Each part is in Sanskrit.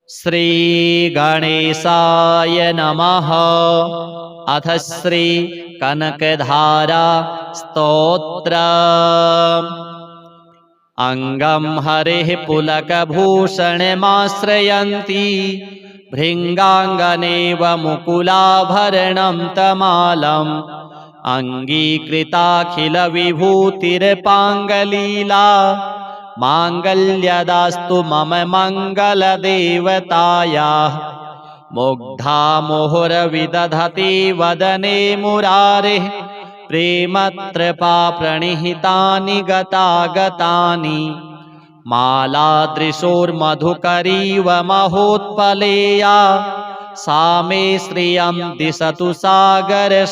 श्री गणेशाय नमः। अथ श्री कनकधारा स्तोत्र। अंगं हरिः पुलकभूषणमाश्रयन्ती भृङ्गाङ्गनेव मुकुलाभरणं तमालम् अङ्गीकृताखिलविभूतिर्पाङ्गलीला माङ्गल्यदास्तु मम मङ्गलदेवतायाः। मुग्धा मुहुरविदधति वदने मुरारेः प्रेमत्रपा प्रणिहितानि गतागतानि। मालादृशोर्मधुकरीव महोत्पलेया सा मे श्रियं दिशतु सागरसम्भवायाः।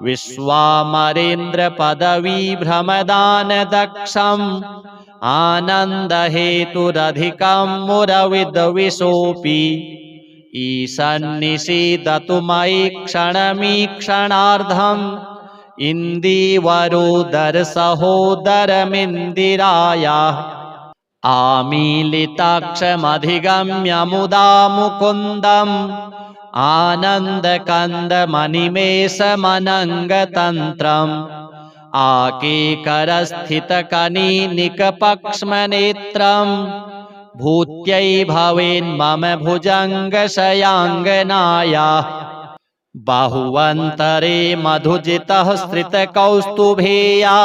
विश्वामरेन्द्रपदवीभ्रमदानदक्षम् आनन्दहेतुरधिकं मुरविद्विषोऽपि ईशन्निषीदतु मयि क्षणमीक्षणार्धम् इन्दीवरोदरसहोदरमिन्दिरायाः। आमीलिताक्षमधिगम्य मुदा मुकुन्दम् आनन्दकन्दमनिमेषमनङ्गतन्त्रम् आकेकरस्थितकनीनिकपक्ष्मनेत्रम् भूत्यै भवेन्मम भुजङ्गशयाङ्गनायाः। बाहुवन्तरे मधुजितः श्रितकौस्तुभेया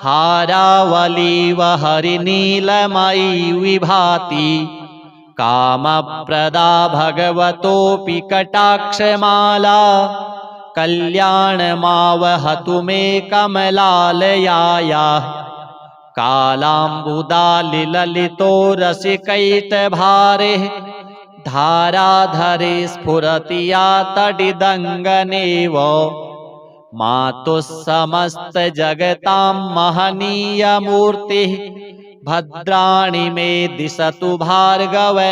हारावलीव हरिनीलमयी विभाति। कामप्रदा भगवतोऽपि कटाक्षमाला कल्याणमावहतु मे कमलालयायाः। कालाम्बुदालिललितो रसिकैटभारेः धाराधरे स्फुरति या तडिदङ्गनेव। मातुः समस्तजगतां महनीयमूर्तिः भद्राणि मे दिशतु भार्गवनन्दनायाः।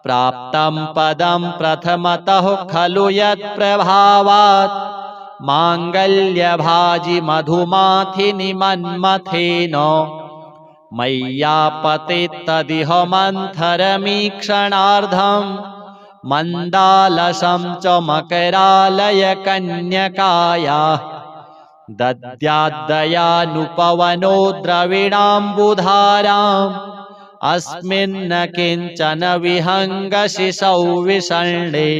प्राप्तं पदं प्रथमतः खलु यत्प्रभावात् माङ्गल्यभाजि मधुमाथिनि मन्मथेन। मय्यापतेत्तदिह मन्थरमीक्षणार्धम् मन्दालसं च मकरालयकन्यकायाः। दद्याद्दयानुपवनो द्रविणाम्बुधाराम् अस्मिन्न किञ्चन विहङ्गशिशौ विषण्णे।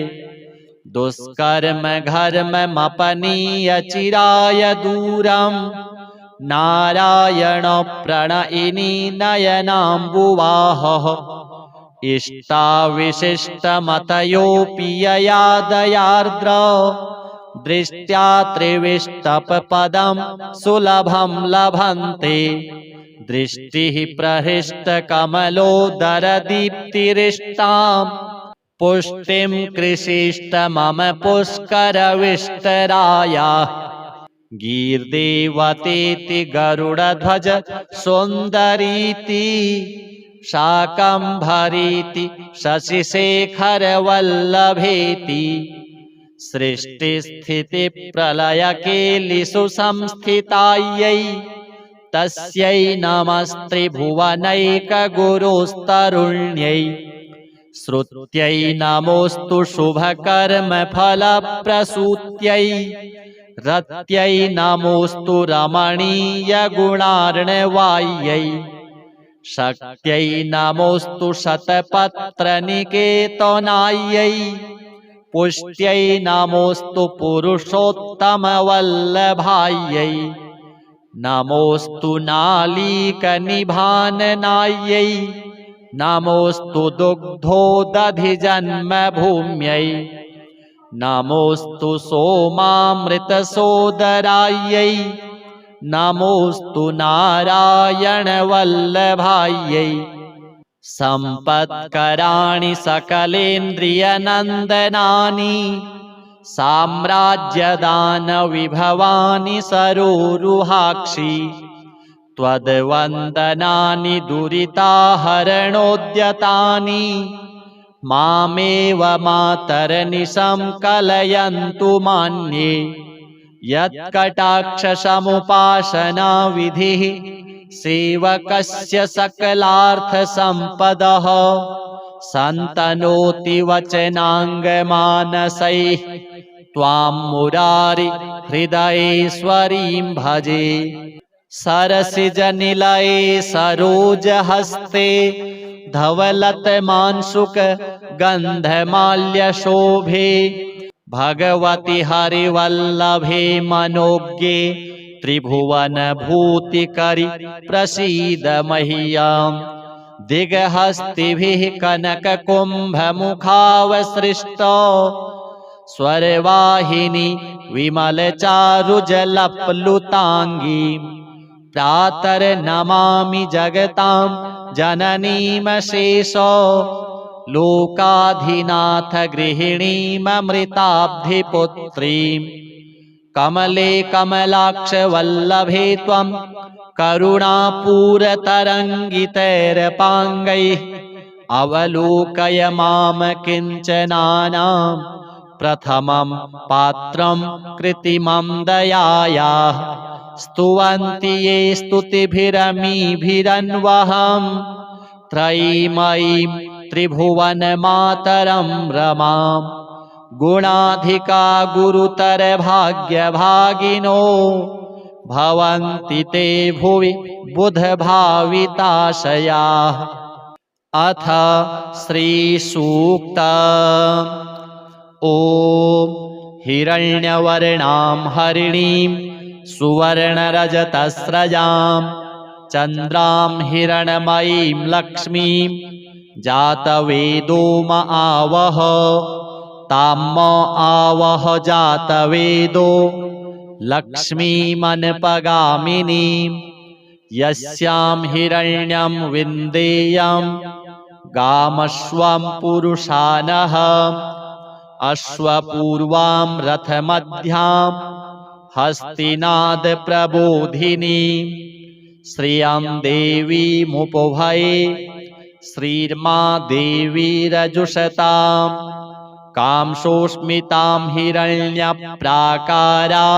दुष्कर्म घर्ममपनीय चिराय दूरम् नारायण प्रणयिनी नयनाम्बुवाहः। इष्टाविशिष्टमतयोऽपि यया दयार्द्र दृष्ट्या त्रिविष्टपपदं सुलभं लभन्ते। दृष्टिः प्रहृष्टकमलोदरदीप्तिरिष्टां पुष्टिं कृषिष्ट मम पुष्करविष्टरायाः। गीर्देवतेति गरुडध्वज सुन्दरीति शाकम्भरीति शशिशेखरवल्लभेति। सृष्टिस्थितिप्रलयकेलिषु संस्थितायै तस्यै नमस्त्रिभुवनैकगुरुस्तरुण्यै। श्रुत्यै नमोऽस्तु शुभकर्मफलप्रसूत्यै रत्यै नमोऽस्तु रमणीयगुणार्णवायै। शक्त्यै नमोऽस्तु शतपत्रनिकेतनायै पुष्ट्यै नमोऽस्तु पुरुषोत्तमवल्लभायै। नमोऽस्तु नालीकनिभाननायै नमोऽस्तु दुग्धोदधिजन्मभूम्यै। नमोऽस्तु सोमामृतसोदरायै नमोऽस्तु नारायणवल्लभायै। सम्पत्कराणि सकलेन्द्रियनन्दनानि साम्राज्यदानविभवानि सरोरुहाक्षि। त्वद्वन्दनानि दुरिताहरणोद्यतानि मामेव मातरनिशं कलयन्तु मान्ये। यत्कटाक्षसमुपासना विधिः सेवकस्य सकलार्थसम्पदः सन्तनोति वचनाङ्गमानसैः त्वां मुरारि हृदयेश्वरीं भजे। सरसिजनिलये सरोजहस्ते धवलतमांशुकगन्धमाल्यशोभे भगवति हरिवल्लभे मनोज्ञे त्रिभुवनभूतिकरि प्रसीद मह्यम्। दिग्हस्तिभिः कनककुम्भमुखावसृष्टो स्वरवाहिनी विमलचारुजलप्लुताङ्गी प्रातर्नमामि जगतां जननीमशेषो लोकाधिनाथ गृहिणीममृताब्धिपुत्रीं। कमले कमलाक्ष वल्लभे त्वं करुणापूरतरङ्गितैरपाङ्गैः अवलोकय माम किञ्चनानां प्रथमं पात्रं कृत्रिमं दयायाः। स्तुवन्ति ये स्तुतिभिरमीभिरन्वहम् त्रयीमयीं त्रिभुवनमातरं रमां। गुणाधिका गुरुतर भाग्यभागिनो भवन्ति ते भुवि बुधभाविताशयाः। अथ श्रीसूक्तम्। ॐ हिरण्यवर्णां हरिणीं सुवर्णरजतस्रजां चन्द्रां हिरणमयीं लक्ष्मीं जातवेदो म आवह। ताम आवह जातवेदो लक्ष्मीमनपगामिनीं यस्यां हिरण्यं विन्देयं गामश्वं पुरुषानः। अश्वपूर्वां रथमध्यां हस्तिनादप्रबोधिनीं श्रियं देवीमुपभये श्रीर्मा देवीरजुषतां। कांसोस्मितां हिरण्यप्राकारा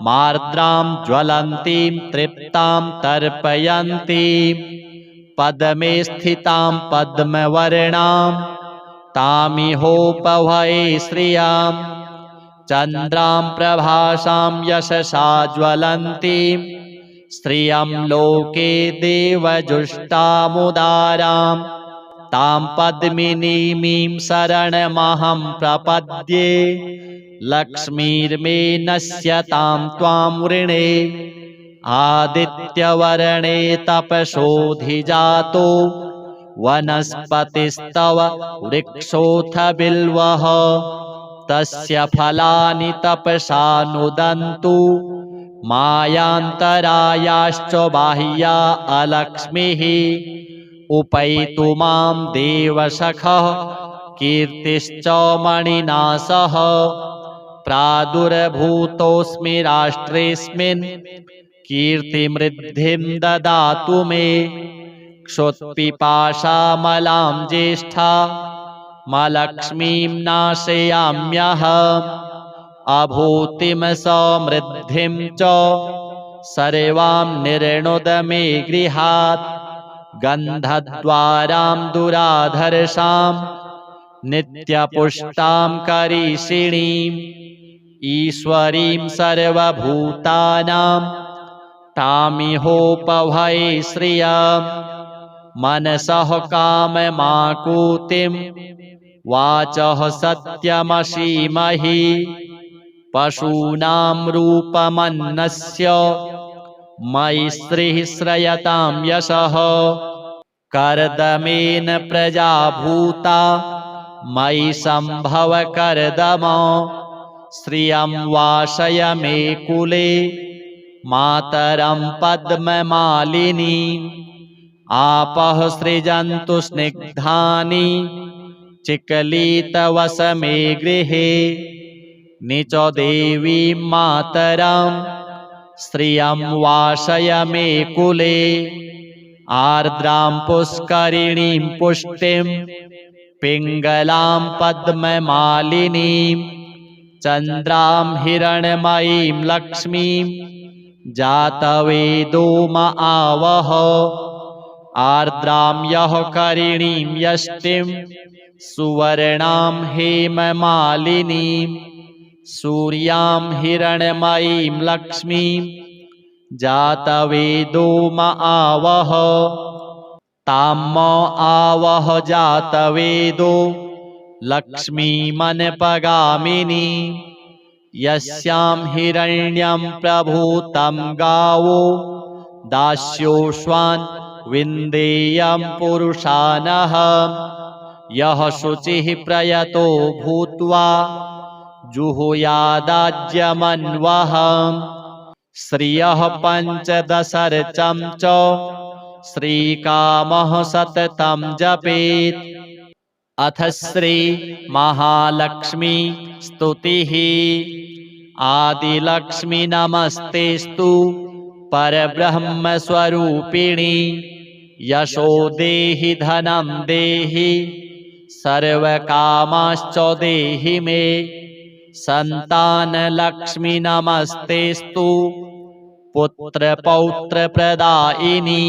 मार्द्रां ज्वलन्तीं तृप्तां तर्पयन्तीं पद्मे स्थितां पद्मवर्णां तामिहोपभये श्रियां। चन्द्रां प्रभासां यशसा ज्वलन्तीं श्रियं लोके देवजुष्टामुदारां। तां पद्मिनीमीं शरणमहं प्रपद्ये लक्ष्मीर्मे नश्यतां त्वां वृणे। आदित्यवर्णे तपसोऽधिजातो वनस्पतिस्तव वृक्षोऽथ बिल्वः। तस्य फलानि तपसा नुदन्तु मायान्तरायाश्च बाह्या अलक्ष्मीः। उपैतु मां देवसखः कीर्तिश्च मणिना सह। प्रादुर्भूतोऽस्मि राष्ट्रेऽस्मिन् कीर्तिमृद्धिं ददातु मे। क्षुत्पिपासामलां ज्येष्ठा मलक्ष्मीं नाशयाम्यहम्। अभूतिं समृद्धिं च सर्वां निर्णुद मे गृहात्। गन्धद्वारां दुराधर्षां नित्यपुष्टां करीषिणीम्। ईश्वरीं सर्वभूतानां तामिहोपभये श्रियम्। मनसः काममाकुतिं वाचः सत्यमसीमहि। पशूनां रूपमन्नस्य मयि श्रीः श्रयतां यशः। कर्दमेन प्रजा भूता मयि सम्भव कर्दम। श्रियं वासय मे कुले मातरं पद्ममालिनीम्। आपः सृजन्तु स्निग्धानि चिकलितवस मे गृहे। निच देवीं मातरं श्रियं वासय मे कुले। आर्द्रां पुष्करिणीं पुष्टिं पिङ्गलां पद्ममालिनीं चन्द्रां हिरण्मयीं लक्ष्मीं जातवेदो म आवह आर्द्रां यः करिणीं यष्टिं सुवर्णां हेममालिनीं सूर्यां हिरण्मयीं लक्ष्मीं जातवेदो म आवह तां म आवह जातवेदो लक्ष्मीमनपगामिनी यस्यां हिरण्यं प्रभूतं गावो दास्योऽश्वान् विन्देयं पुरुषानः यः शुचिः प्रयतो भूत्वा जुहुयादाज्यमन्वः श्रियः पञ्चदशर्चं च श्रीकामः सततं जपेत्। अथ श्री महालक्ष्मी स्तुतिः। आदिलक्ष्मी नमस्तेस्तु परब्रह्मस्वरूपिणी यशो देहि धनं देहि सर्वकामाश्च देहि मे संतानलक्ष्मी नमस्तेस्तु पुत्रपौत्रप्रदायिनी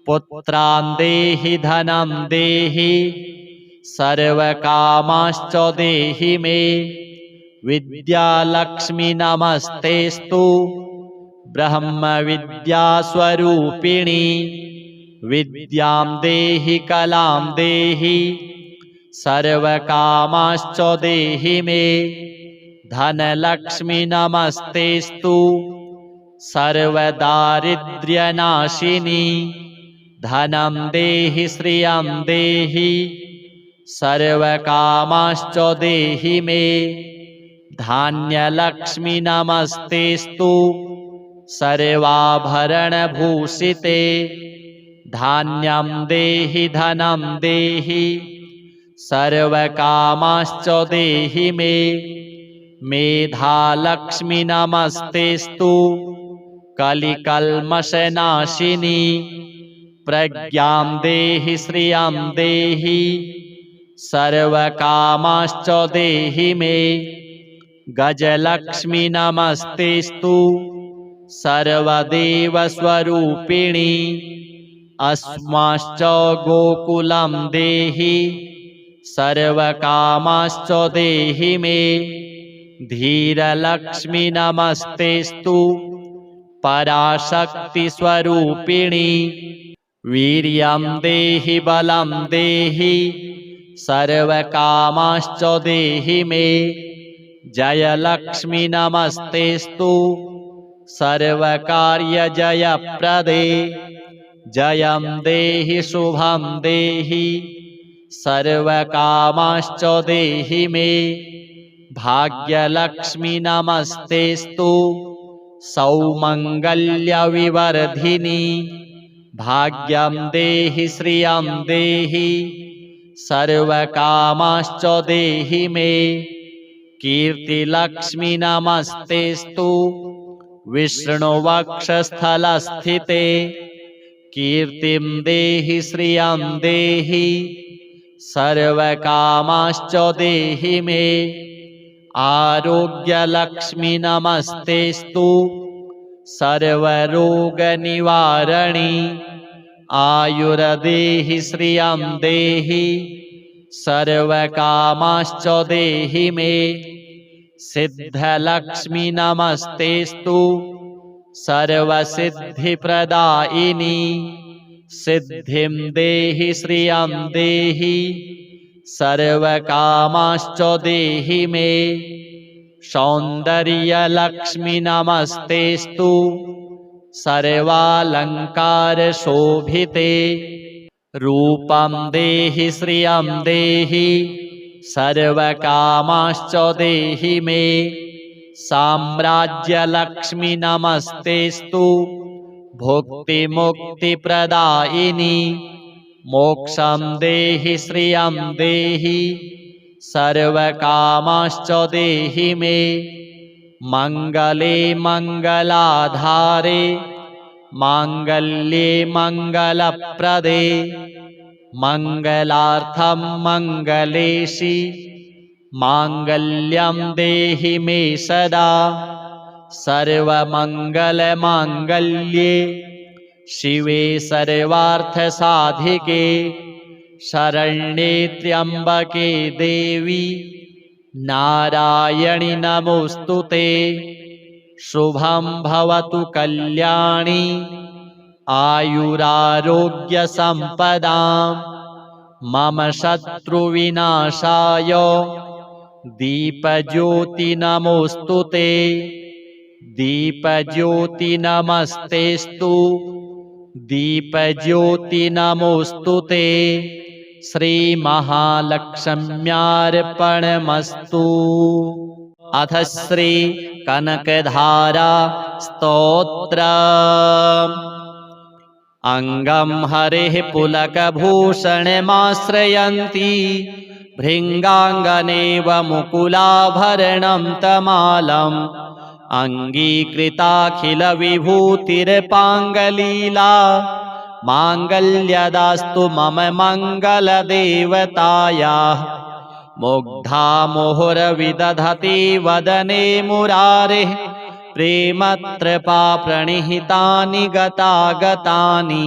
पुत्रान् देहि धनं देहि सर्वकामाश्च देहि मे विद्यालक्ष्मी नमस्तेस्तु ब्रह्मविद्यास्वरूपिणी विद्यां देहि कलां देहि सर्वकामाश्च देहि मे धनलक्ष्मी नमस्तेस्तु सर्वदारिद्र्यनाशिनी धनं देहि श्रियं देहि सर्वकामाश्च देहि मे धान्यलक्ष्मी नमस्तेस्तु सर्वाभरणभूषिते धान्यं देहि धनं देहि सर्वकामाश्च देहि मे मेधालक्ष्मी नमस्तेस्तु कलिकल्मषनाशिनी प्रज्ञां देहि श्रियं देहि सर्वकामाश्च देहि मे गजलक्ष्मी नमस्तेस्तु सर्वदेवस्वरूपिणी अस्माश्च गोकुलं देहि सर्वकामाश्च देहि मे धीरलक्ष्मी नमस्तेस्तु पराशक्तिस्वरूपिणी वीर्यं देहि बलं देहि सर्वकामाश्च देहि मे जयलक्ष्मी नमस्तेस्तु सर्वकार्यजयप्रदे जयं देहि शुभं देहि सर्वकामाश्च देहि मे भाग्यलक्ष्मी नमस्तेस्तु सौमङ्गल्यविवर्धिनी भाग्यं देहि श्रियं देहि सर्वकामाश्च देहि मे कीर्तिलक्ष्मी नमस्तेस्तु विष्णुवक्षस्थलस्थिते कीर्तिं देहि श्रियं देहि सर्वकामाश्च देहि मे आरोग्यलक्ष्मी नमस्तेस्तु सर्वरोगनिवारणी आयुर्देहि श्रियं देहि सर्वकामाश्च देहि मे सिद्धलक्ष्मी नमस्तेस्तु सर्वसिद्धिप्रदायिनी सिद्धिं देहि श्रियं देहि सर्वकामाश्च देहि मे सौन्दर्यलक्ष्मी नमस्तेस्तु सर्वालङ्कारशोभिते रूपं देहि श्रियं देहि सर्वकामाश्च देहि मे साम्राज्यलक्ष्मी नमस्तेस्तु भुक्तिमुक्तिप्रदायिनी मोक्षं देहि श्रियं देहि सर्वकामाश्च देहि मे मङ्गले मङ्गलाधारे माङ्गल्ये मङ्गलप्रदे मङ्गलार्थं मङ्गलेशि माङ्गल्यं देहि मे सदा सर्वमङ्गलमाङ्गल्ये शिवे सर्वार्थसाधिके शरण्ये त्र्यम्बके देवी नारायणि नमोऽस्तुते। शुभं भवतु कल्याणी आयुरारोग्यसम्पदां मम शत्रुविनाशाय दीपज्योति नमोऽस्तुते। दीपज्योति नमस्तेस्तु दीपज्योति नमोऽस्तुते। श्रीमहालक्ष्म्यार्पणमस्तु। अथ श्री कनकधारा स्तोत्रम्। अङ्गं हरेः पुलकभूषणमाश्रयन्ती भृङ्गाङ्गनेव मुकुलाभरणं तमालम् अङ्गीकृताखिलविभूतिर्पाङ्गलीला माङ्गल्यदास्तु मम मङ्गलदेवतायाः। मुग्धा मुहुरविदधति वदने मुरारेः प्रेमत्रपा प्रणिहितानि गतागतानि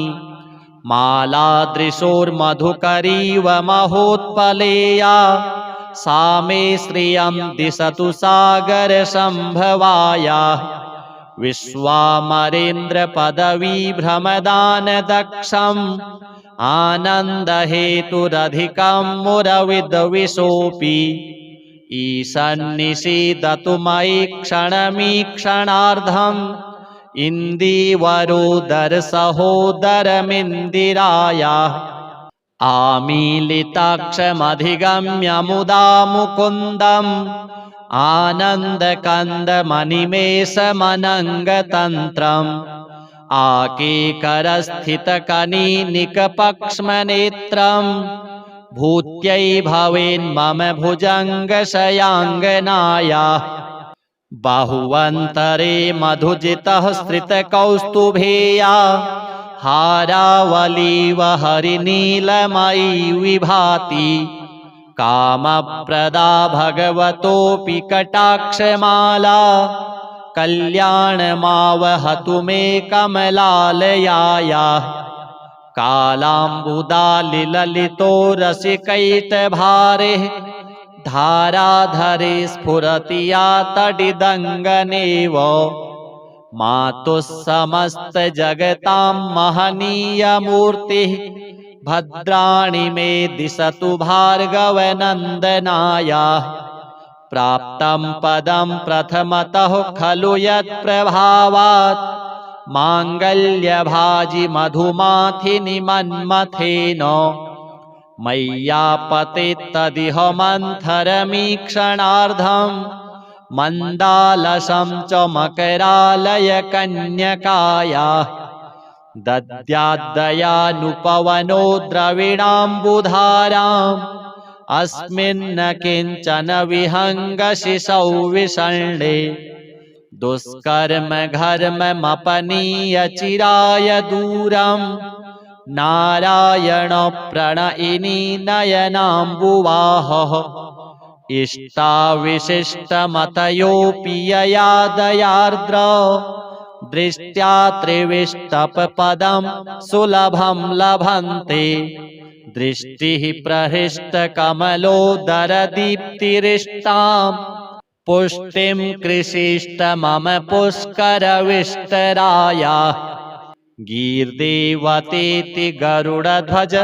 मालादृशोर्मधुकरीव महोत्पलेया सा मे श्रियं दिशतु सागरसम्भवायाः। विश्वामरेन्द्रपदवीभ्रमदानदक्षम् आनन्दहेतुरधिकं मुरविद्विषोऽपि ईशन्निषीदतु मयि क्षणमीक्षणार्धम् इन्दीवरोदरसहोदरमिन्दिरायाः। आमीलिताक्षमधिगम्य मुदा मुकुन्दम् आनन्दकन्दमनिमेषमनङ्गतन्त्रम् आकेकरस्थितकनीनिकपक्ष्मनेत्रम् भूत्यै भवेन्मम भुजङ्गशयाङ्गनायाः। बाहुवन्तरे मधुजितः स्त्रितकौस्तुभेया हारावलीव हरिनीलमयी विभाति कामप्रदा भगवतोऽपि कटाक्षमाला कल्याणमावहतु मे कमलालयायाः। कालाम्बुदालिललितो रसिकैटभारेः धाराधरे स्फुरति या तडिदङ्गनेव मातुः समस्तजगतां महनीयमूर्तिः भद्राणि मे दिशतु भार्गवनन्दनायाः। प्राप्तं पदं प्रथमतः खलु यत्प्रभावात् माङ्गल्यभाजि मधुमाथिनि मन्मथेन मय्यापतेत्तदिह मन्थरमीक्षणार्धम् मन्दालसं च मकरालयकन्यकायाः। दद्याद्दयानुपवनो द्रविणाम्बुधाराम् अस्मिन्न किञ्चन विहङ्गशिशौ विषण्णे दुष्कर्म घर्ममपनीय चिराय दूरम् नारायण प्रणयिनी नयनाम्बुवाहः। इष्टाविशिष्टमतयोऽपि यया दयार्द्र दृष्ट्या त्रिविष्टपपदं सुलभं लभन्ते। दृष्टिः प्रहृष्टकमलोदरदीप्तिरिष्टां पुष्टिं कृषिष्ट मम पुष्करविष्टरायाः। गीर्देवतेति गरुडध्वज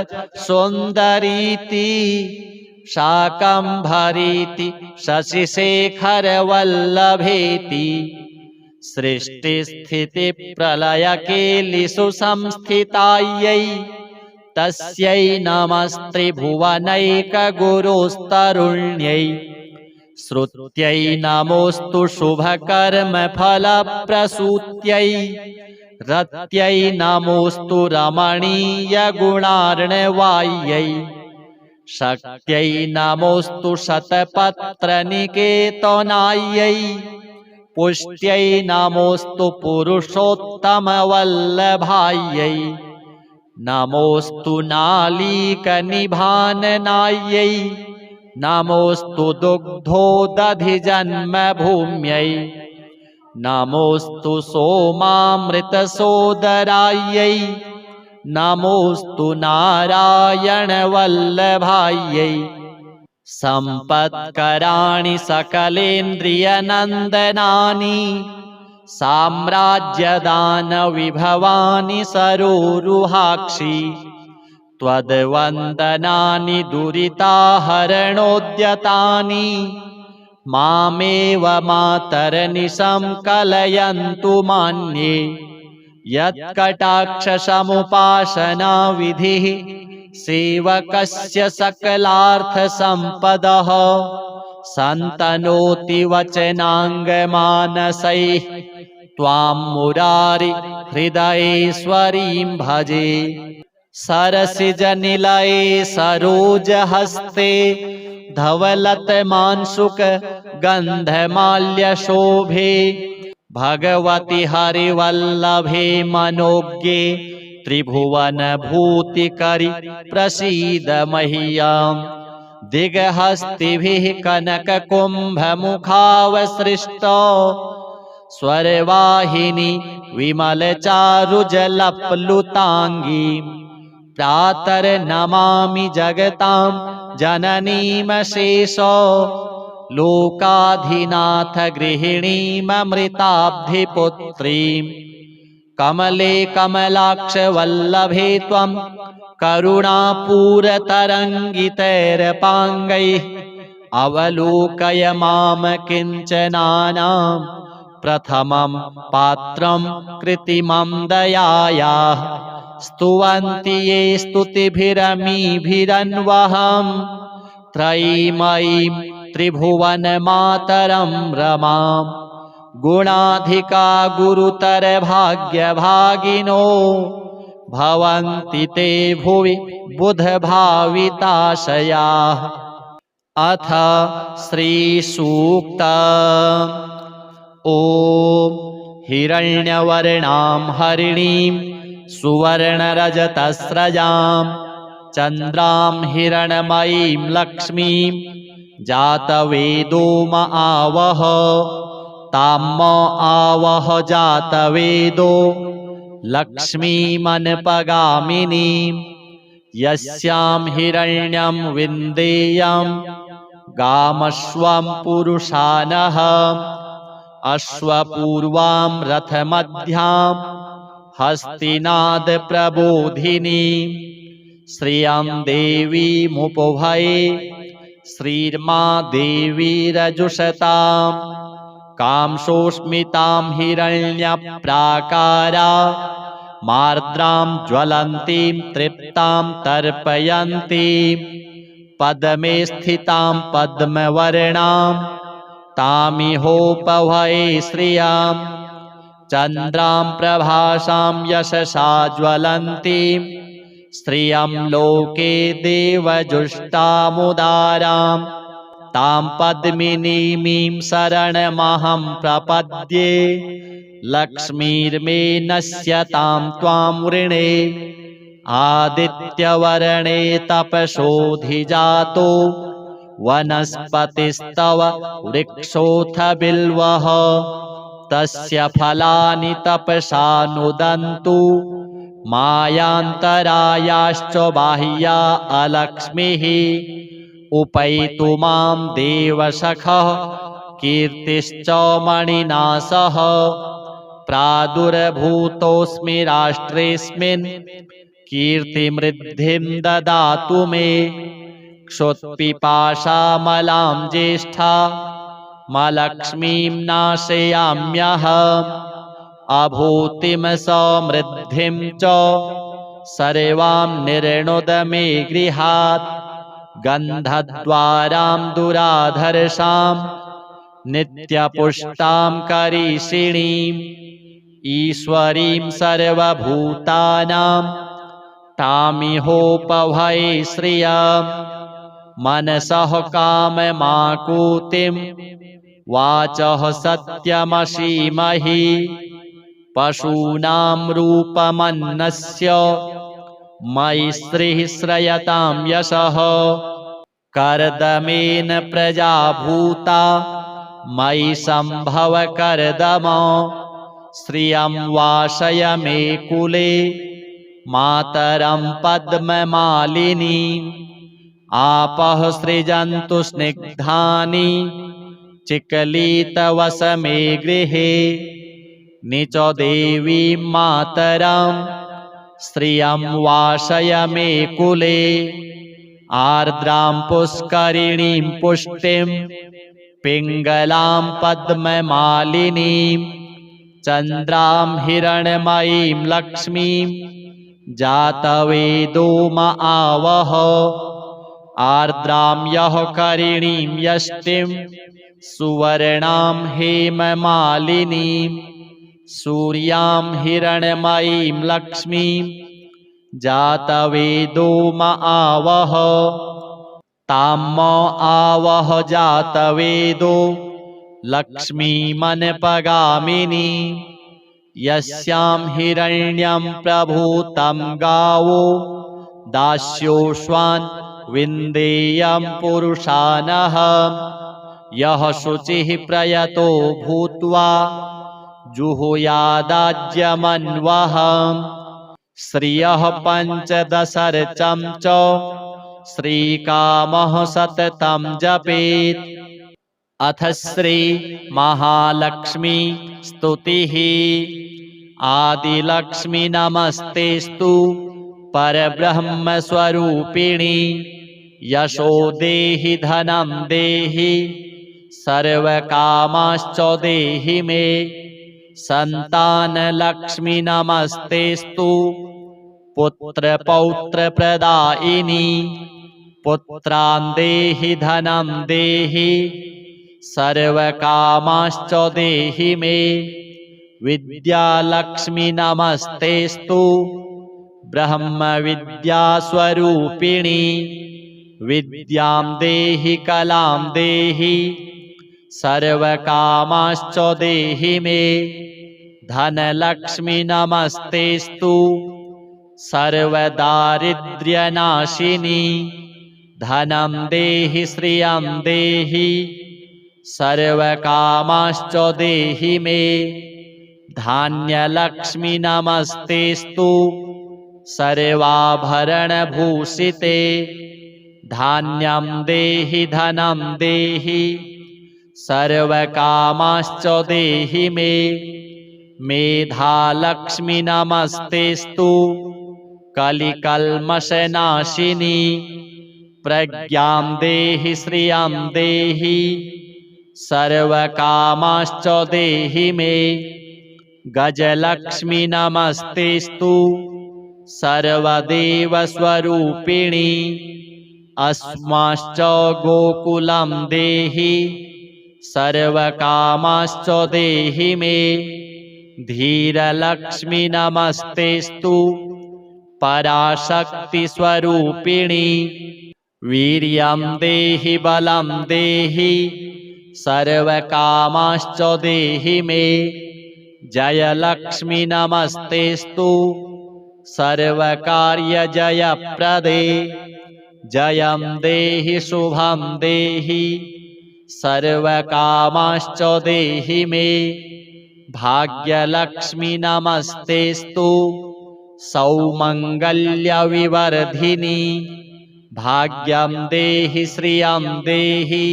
सुन्दरीति शाकम्भरीति शशिशेखरवल्लभेति सृष्टिस्थितिप्रलयकेलिषु संस्थितायै तस्यै नमस्त्रिभुवनैकगुरुस्तरुण्यै। श्रुत्यै नमोऽस्तु शुभकर्मफलप्रसूत्यै रत्यै नमोऽस्तु रमणीयगुणार्णवायै। शक्त्यै नमोऽस्तु शतपत्रनिकेतनायै पुष्ट्यै नमोऽस्तु पुरुषोत्तमवल्लभायै। नमोऽस्तु नालीकनिभाननायै नमोऽस्तु दुग्धोदधिजन्मभूम्यै नमोऽस्तु सोमामृतसोदरायै नमोऽस्तु नारायणवल्लभायै सम्पत्कराणि सकलेन्द्रियनन्दनानि साम्राज्यदानविभवानि सरोरुहाक्षि त्वद्वन्दनानि दुरिताहरणोद्यतानि मामेव मातरनिशं कलयन्तु मान्ये यत्कटाक्षसमुपासनाविधिः सेवकस्य सकलार्थसम्पदः सन्तनोति वचनाङ्गमानसैः त्वां मुरारि हृदयेश्वरीं भजे सरसिजनिलये सरोजहस्ते धवलतमांशुक गन्धमाल्यशोभे भगवति हरिवल्लभे मनोज्ञे त्रिभुवनभूतिकरि प्रसीद मह्यम् दिग्हस्तिभिः कनककुम्भमुखावसृष्टो स्वरवाहिनी विमलचारुजलप्लुताङ्गी प्रातर्नमामि जगतां जननीमशेषो लोकाधिनाथ गृहिणीममृताब्धिपुत्रीं कमले कमलाक्षवल्लभे त्वं करुणापूरतरङ्गितैरपाङ्गैः अवलोकय मां किञ्चनानां प्रथमं पात्रं कृत्रिमं दयायाः स्तुवन्ति ये स्तुतिभिरमीभिरन्वहं त्रयीमयीं त्रिभुवनमातरं रमां गुणाधिका गुरुतर भाग्यभागिनो भवन्ति ते भुवि बुधभाविताशयाः अथ श्रीसूक्त ॐ हिरण्यवर्णां हरिणीं सुवर्णरजतस्रजां चन्द्रां हिरणमयीं लक्ष्मीं जातवेदो म आवह ताम आवह जातवेदो लक्ष्मीमनपगामिनीं यस्यां हिरण्यं विन्देयं गामश्वं पुरुषानः अश्वपूर्वां रथमध्यां हस्तिनादप्रबोधिनीं श्रियं देवीमुपभये श्रीर्मा देवीरजुषतां कांसोस्मितां हिरण्यप्राकारा मार्द्रां ज्वलन्तीं तृप्तां तर्पयन्तीं पद्मे स्थितां पद्मवर्णां तामिहोपभये श्रियां चन्द्रां प्रभासां यशसा ज्वलन्तीं श्रियं लोके देवजुष्टामुदारां तां पद्मिनीमीं शरणमहं प्रपद्ये लक्ष्मीर्मे नश्यतां त्वां वृणे आदित्यवर्णे तपसोऽधिजातो वनस्पतिस्तव वृक्षोऽथ बिल्वः तस्य फलानि तपसा नुदन्तु मायान्तरायाश्च बाह्या अलक्ष्मीः उपैतु मां देवसखः कीर्तिश्च मणिना सह प्रादुर्भूतोऽस्मि राष्ट्रेऽस्मिन् कीर्तिमृद्धिं ददातु मे क्षुत्पिपासामलां ज्येष्ठा मलक्ष्मीं नाशयाम्यहम् अभूतिं समृद्धिं च सर्वां निर्णुद मे गृहात् गन्धद्वारां दुराधर्षां नित्यपुष्टां करीषिणीम् ईश्वरीं सर्वभूतानां तामिहोपभये श्रियं मनसः काममाकुतिं वाचः सत्यमसीमहि पशूनां रूपमन्नस्य मयि श्रीः श्रयतां यशः कर्दमेन प्रजा भूता मयि सम्भव कर्दम श्रियं वासय मे कुले मातरं पद्ममालिनी आपः सृजन्तु स्निग्धानि चिकलितवसमे गृहे निचो देवीं मातरं श्रियं वासय मे कुले आर्द्रां पुष्करिणीं पुष्टिं पिङ्गलां पद्ममालिनीं चन्द्रां हिरण्मयीं लक्ष्मीं जातवेदो म आवह आर्द्रां यः करिणीं यष्टिं सुवर्णां हेममालिनीं सूर्यां हिरण्मयीं लक्ष्मीं जातवेदो म आवह तां म आवह जातवेदो लक्ष्मीमनपगामिनी यस्यां हिरण्यं प्रभूतं गावो दास्योश्वान् विन्देयं पुरुषानः यः शुचिः प्रयतो भूत्वा जुहुयादाज्यमन्वः श्रियः पञ्चदशर्चं च श्रीकामः सततं जपेत् अथ श्री महालक्ष्मी स्तुतिः आदिलक्ष्मी नमस्तेस्तु परब्रह्मस्वरूपिणी यशो देहि धनं देहि सर्वकामाश्च देहि मे संतानलक्ष्मी नमस्तेस्तु पुत्रपौत्रप्रदायिनी पुत्रान् देहि धनं देहि सर्वकामाश्च देहि मे विद्यालक्ष्मी नमस्तेस्तु ब्रह्मविद्यास्वरूपिणी विद्यां देहि कलां देहि सर्वकामाश्च देहि मे धनलक्ष्मी नमस्तेस्तु सर्वदारिद्र्यनाशिनी धनं देहि श्रियं देहि सर्वकामाश्च देहि मे धान्यलक्ष्मी नमस्तेस्तु सर्वाभरणभूषिते धान्यं देहि धनं देहि सर्वकामाश्च देहि मे मेधालक्ष्मी नमस्तेस्तु कलिकल्मषनाशिनी प्रज्ञां देहि श्रियं देहि सर्वकामाश्च देहि मे गजलक्ष्मी नमस्तेस्तु सर्वदेवस्वरूपिणी अस्माश्च गोकुलं देहि सर्वकामाश्च देहि मे धीरलक्ष्मी नमस्तेस्तु पराशक्तिस्वरूपिणी वीर्यं देहि बलं देहि सर्वकामाश्च देहि मे जयलक्ष्मी नमस्तेस्तु सर्वकार्यजयप्रदे जयं देहि शुभं देहि सर्वकामाश्च देहि मे भाग्यलक्ष्मी नमस्तेस्तु सौमङ्गल्यविवर्धिनी भाग्यं देहि श्रियं देहि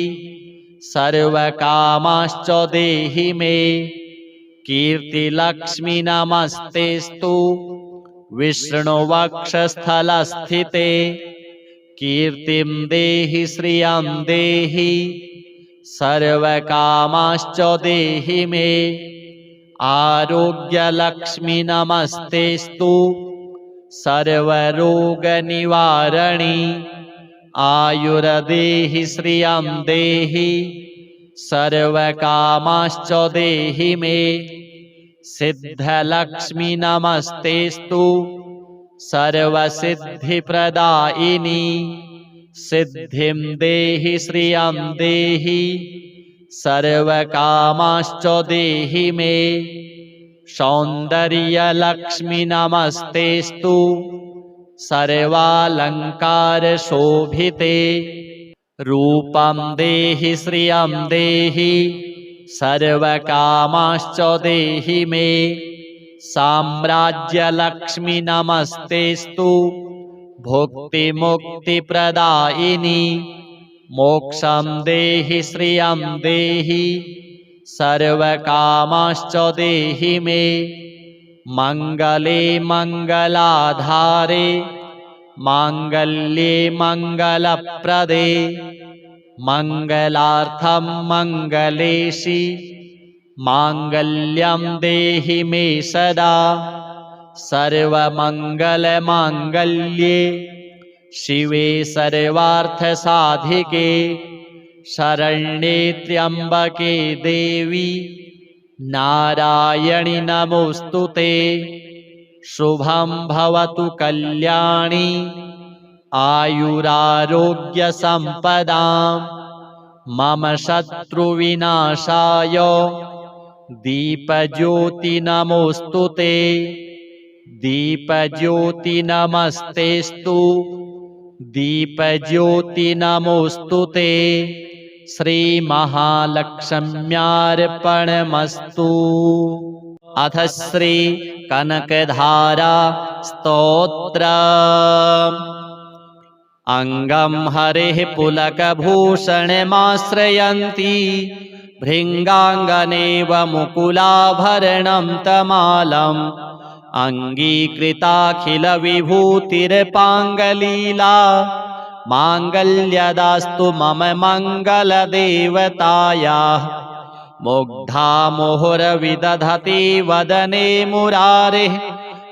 सर्वकामाश्च देहि मे कीर्तिलक्ष्मी नमस्तेस्तु विष्णुवक्षस्थलस्थिते कीर्तिं देहि श्रियं देहि सर्वकामाश्च देहि मे आरोग्यलक्ष्मी नमस्तेस्तु सर्वरोगनिवारणी आयुर्देहि श्रियं देहि सर्वकामाश्च देहि मे सिद्धलक्ष्मी नमस्तेस्तु सर्वसिद्धिप्रदायिनी सिद्धिं देहि श्रियं देहि सर्वकामाश्च देहि मे सौन्दर्यलक्ष्मी नमस्तेस्तु सर्वालङ्कारशोभिते रूपं देहि श्रियं देहि सर्वकामांश्च देहि मे साम्राज्यलक्ष्मी नमस्तेस्तु भुक्तिमुक्तिप्रदायिनी मोक्षं देहि श्रियं देहि सर्वकामांश्च देहि मे मङ्गले मङ्गलाधारे माङ्गल्ये मङ्गलप्रदे मङ्गलार्थं मङ्गलेशि माङ्गल्यं देहि मे सदा सर्वमङ्गलमाङ्गल्ये शिवे सर्वार्थसाधिके शरण्ये त्र्यम्बके देवी नारायणि नमोऽस्तुते शुभं भवतु कल्याणी आयुरारोग्यसम्पदां मम शत्रुविनाशाय दीपज्योति नमोऽस्तुते दीपज्योति नमस्तेस्तु दीपज्योति नमोऽस्तुते श्रीमहालक्ष्म्यार्पणमस्तु। अथ श्री कनकधारा स्तोत्रम्। अङ्गं हरेः पुलकभूषणमाश्रयन्ती भृङ्गाङ्गनेव मुकुलाभरणं तमालम् अङ्गीकृताखिलविभूतिर्पाङ्गलीला माङ्गल्यदास्तु मम मङ्गलदेवतायाः मुग्धा मुहुरविदधति वदने मुरारेः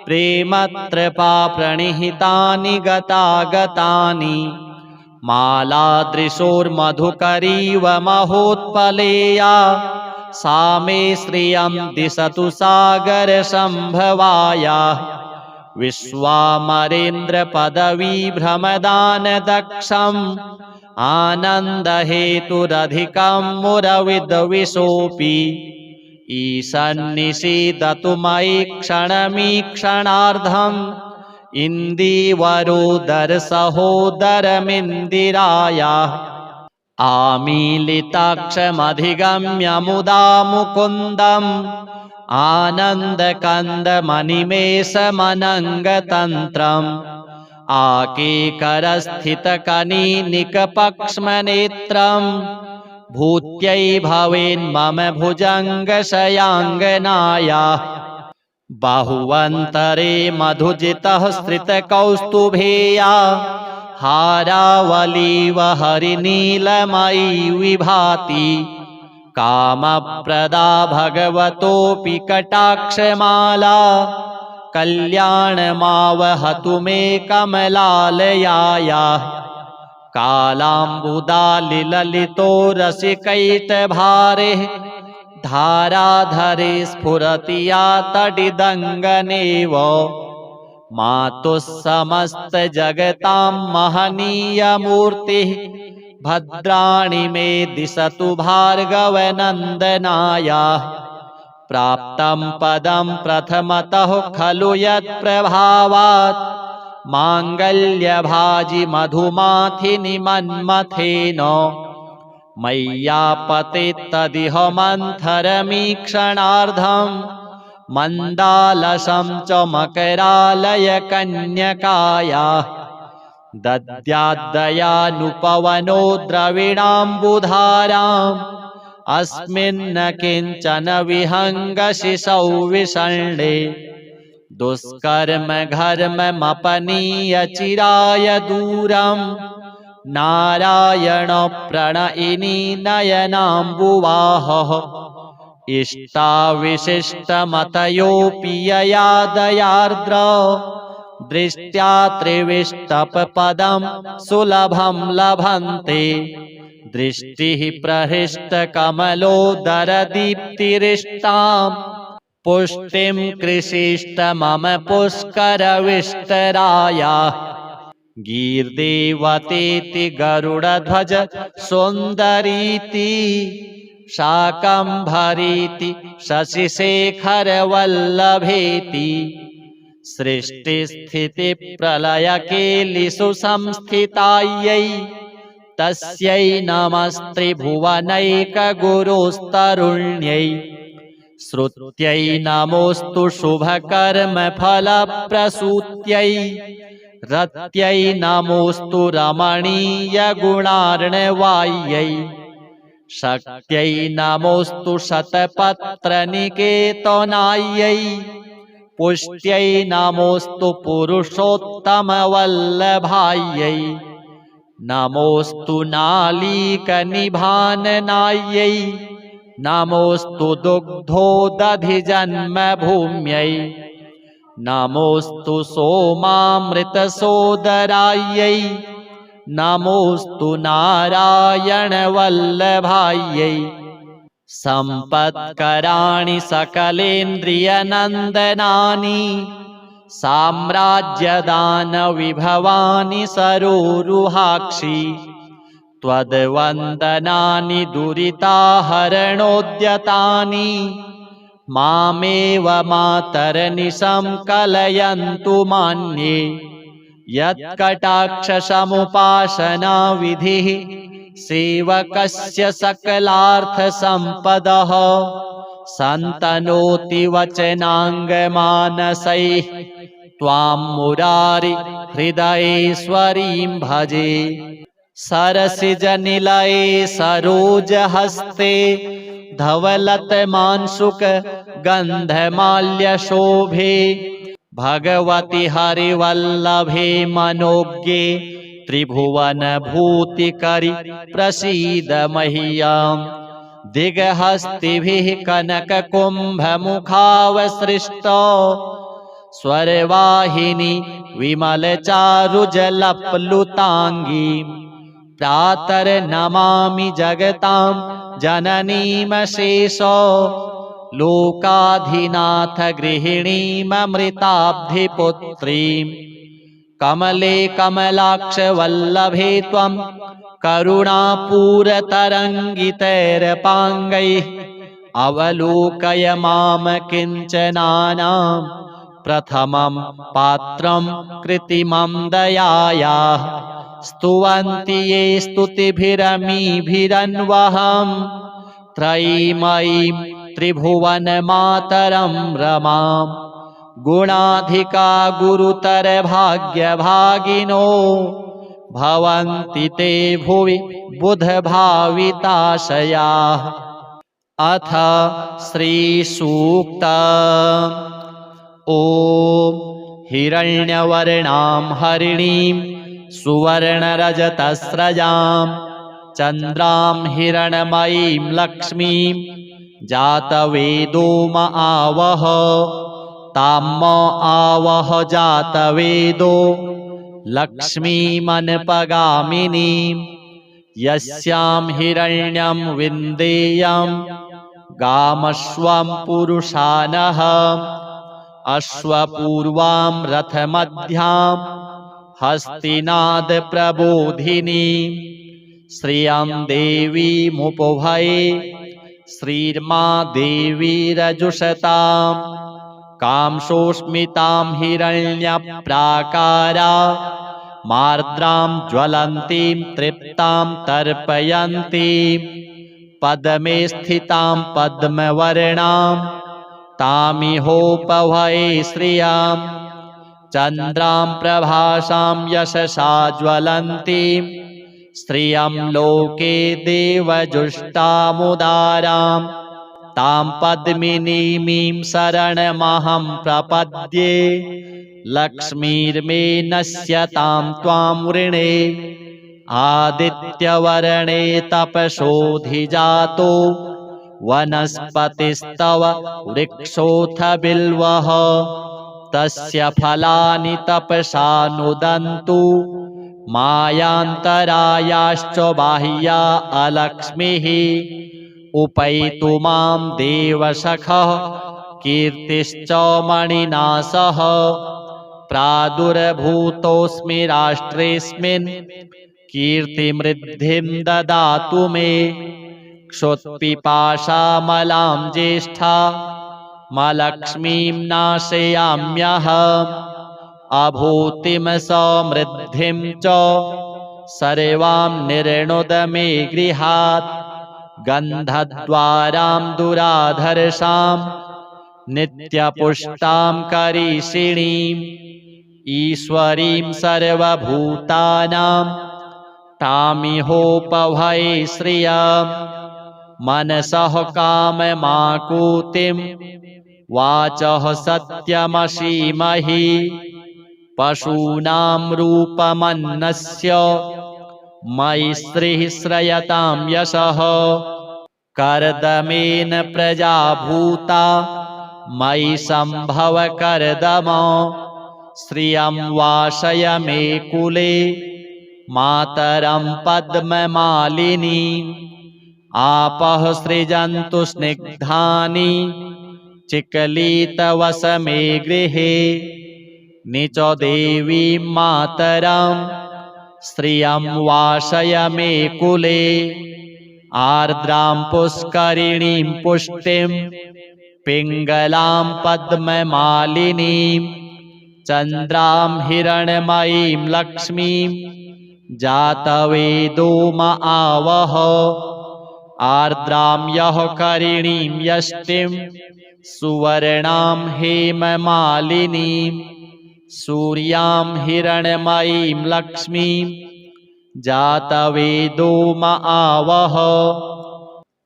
प्रेमत्रपा प्रणिहितानि गतागतानि मालादृशोर्मधुकरीव महोत्पलेया सा मे श्रियं दिशतु सागरसम्भवाया विश्वामरेन्द्रपदवीभ्रमदानदक्षम् आनन्दहेतुरधिकं मुरविद्विषोऽपि ईशन्निषीदतु मयि क्षणमीक्षणार्धम् इन्दीवरोदरसहोदरमिन्दिरायाः आमीलिताक्षमधिगम्य मुदा मुकुन्दम् आनन्दकन्दमनिमेषमनङ्गतन्त्रम् आकेकरस्थितकनीनिकपक्ष्मनेत्रम् भूत्यै भवेन्मम भुजङ्गशयाङ्गनायाः बाहुवन्तरे मधुजितः स्त्रितकौस्तुभेया हारावलीव हरिनीलमयी विभाति कामप्रदा भगवतोऽपि कटाक्षमाला कल्याणमावहतु मे कमलालयायाः कालाम्बुदालिललितो रसिकैटभारेः धाराधरे स्फुरति या तडिदङ्गनेव मातुः समस्तजगतां महनीयमूर्तिः भद्राणि मे दिशतु भार्गवनन्दनायाः प्राप्तं पदं प्रथमतः खलु यत्प्रभावात् माङ्गल्यभाजि मधुमाथिनि मन्मथेन मय्यापतेत्तदिह मन्थरमीक्षणार्धम् मन्दालसं च मकरालयकन्यकायाः दद्याद्दयानुपवनो द्रविणाम्बुधाराम् अस्मिन्न किञ्चन विहङ्गशिशौ विषण्णे दुष्कर्म घर्ममपनीय चिराय दूरम् नारायण प्रणयिनी नयनाम्बुवाहः इष्टाविशिष्टमतयोऽपि यया दयार्द्र दृष्ट्या त्रिविष्टपपदं सुलभं लभन्ते दृष्टिः प्रहृष्टकमलोदरदीप्तिरिष्टां पुष्टिं कृषिष्ट मम पुष्करविष्टरायाः गीर्देवतेति गरुडध्वज सुन्दरीति शाकम्भरीति शशिशेखरवल्लभेति सृष्टिस्थितिप्रलयकेलिषु संस्थितायै तस्यै नमस्त्रिभुवनैकगुरुस्तरुण्यै श्रुत्यै नमोऽस्तु शुभकर्मफलप्रसूत्यै रत्यै नमोऽस्तु रमणीयगुणार्णवायै शक्त्यै नमोऽस्तु शतपत्रनिकेतनायै पुष्ट्यै नमोऽस्तु पुरुषोत्तमवल्लभायै नमोऽस्तु नालीकनिभाननायै नमोऽस्तु दुग्धोदधिजन्मभूम्यै नमोऽस्तु सोमामृतसोदरायै नमोऽस्तु नारायणवल्लभायै सम्पत्कराणि सकलेन्द्रियनन्दनानि साम्राज्यदानविभवानि सरोरुहाक्षि त्वद्वन्दनानि दुरिताहरणोद्यतानि मामेव मातरनिशं कलयन्तु मान्ये यत्कटाक्षसमुपासनाविधिः सेवकस्य सकलार्थसम्पदः सन्तनोति वचनाङ्गमानसैः त्वां मुरारि हृदयेश्वरीं भजे सरसिजनिलये सरोजहस्ते धवलतमांशुक गन्धमाल्यशोभे भगवति हरिवल्लभे मनोज्ञे त्रिभुवनभूतिकरि प्रसीद मह्यम् दिग्हस्तिभिः कनककुम्भमुखावसृष्टो स्वरवाहिनी विमलचारुजलप्लुताङ्गी प्रातर्नमामि जगतां जननीमशेषो लोकाधिनाथ गृहिणीममृताब्धिपुत्रीं कमले कमलाक्षवल्लभे त्वं करुणापूरतरङ्गितैरपाङ्गैः अवलोकय मां किञ्चनानां प्रथमं पात्रं कृत्रिमं दयायाः स्तुवन्ति ये स्तुतिभिरमीभिरन्वहं त्रयीमयीं त्रिभुवनमातरं रमां गुणाधिका गुरुतर भाग्यभागिनो भवन्ति ते भुवि बुधभाविताशयाः। अथ श्रीसूक्त। ॐ हिरण्यवर्णां हरिणीं सुवर्णरजतस्रजां चन्द्रां हिरणमयीं लक्ष्मीं जातवेदो म आवह तां म आवह जातवेदो लक्ष्मीमनपगामिनीं यस्यां हिरण्यं विन्देयं गामश्वं पुरुषानः अश्वपूर्वां रथमध्यां हस्तिनादप्रबोधिनीं श्रियं देवीमुपभये श्रीर्मा देवीरजुषतां कांसोऽस्मितां हिरण्यप्राकारा मार्द्रां ज्वलन्तीं तृप्तां तर्पयन्तीं पद्मे स्थितां पद्मवर्णां तामिहोपभये श्रियां चन्द्रां प्रभासां यशसा ज्वलन्तीं श्रियं लोके देवजुष्टामुदारां तां पद्मिनीमीं शरणमहं प्रपद्ये लक्ष्मीर्मे नश्यतां त्वां वृणे आदित्यवर्णे तपसोऽधिजातो वनस्पतिस्तव वृक्षोऽथ बिल्वः तस्य फलानि तपसा नुदन्तु मायान्तरायाश्च बाह्या अलक्ष्मीः उपैतु मां देवसखः कीर्तिश्च मणिना सह प्रादुर्भूतोऽस्मि राष्ट्रेऽस्मिन् कीर्तिमृद्धिं ददातु मे क्षुत्पिपासामलां ज्येष्ठा मलक्ष्मीं नाशयाम्यहम् अभूतिं समृद्धिं च सर्वां निर्णुद मे गृहात् गन्धद्वारां दुराधर्षां नित्यपुष्टां करीषिणीम् ईश्वरीं सर्वभूतानां तामिहोपभये श्रियम् मनसः काममाकुतिं वाचः सत्यमसीमहि पशूनां रूपमन्नस्य मयि श्रीः श्रयतां यशः कर्दमेन प्रजा भूता मयि सम्भव कर्दम श्रियं वासय मे कुले मातरं पद्ममालिनी आपः सृजन्तु स्निग्धानि चिकलितवसमे गृहे निचो देवीं मातरं श्रियं वासय मे कुले आर्द्रां पुष्करिणीं पुष्टिं पिङ्गलां पद्ममालिनीं चन्द्रां हिरण्मयीं लक्ष्मीं जातवेदो म आवह आर्द्रां यः करिणीं यष्टिं सुवर्णां हेममालिनीं सूर्यां हिरण्मयीं लक्ष्मीं जातवेदो म आवह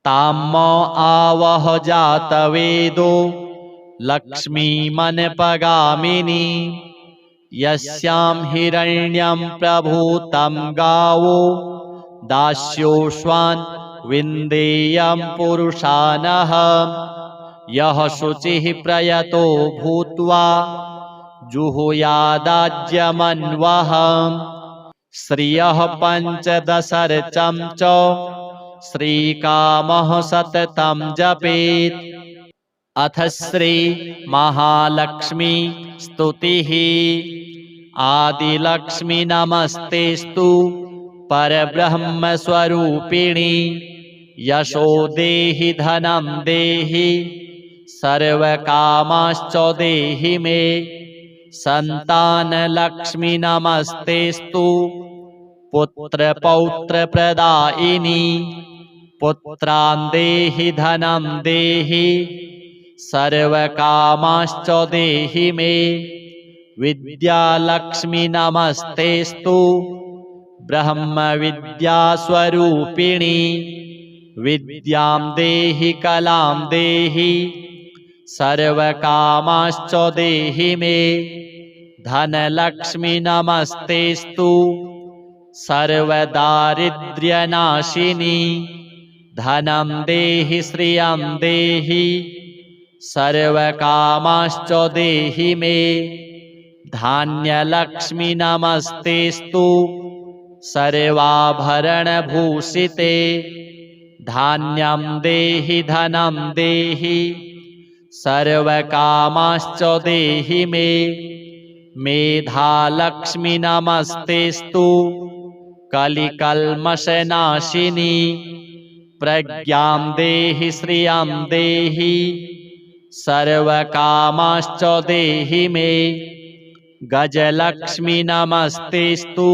तां म आवह जातवेदो लक्ष्मीमनपगामिनी यस्यां हिरण्यं प्रभूतं गावो दास्योश्वान् विन्देयं पुरुषानः यः शुचिः प्रयतो भूत्वा जुहुयादाज्यमन्वः श्रियः पञ्चदशर्चं च श्रीकामः सततं जपेत् अथ श्री महालक्ष्मी स्तुतिः आदिलक्ष्मी नमस्तेस्तु परब्रह्मस्वरूपिणी यशो देहि धनं देहि सर्वकामाश्च देहि मे संतानलक्ष्मी नमस्तेस्तु पुत्रपौत्रप्रदायिनी पुत्रान् देहि धनं देहि सर्वकामाश्च देहि मे विद्यालक्ष्मी नमस्तेस्तु ब्रह्मविद्यास्वरूपिणी विद्यां देहि कलां देहि सर्वकामाश्च देहि मे धनलक्ष्मी नमस्तेस्तु सर्वदारिद्र्यनाशिनी धनं देहि श्रियं देहि सर्वकामाश्च देहि मे धान्यलक्ष्मी नमस्तेस्तु सर्वाभरणभूषिते धान्यं देहि धनं देहि सर्वकामाश्च देहि मे मेधालक्ष्मी नमस्तेस्तु कलिकल्मषनाशिनी प्रज्ञां देहि श्रियं देहि सर्वकामाश्च देहि मे गजलक्ष्मी नमस्तेस्तु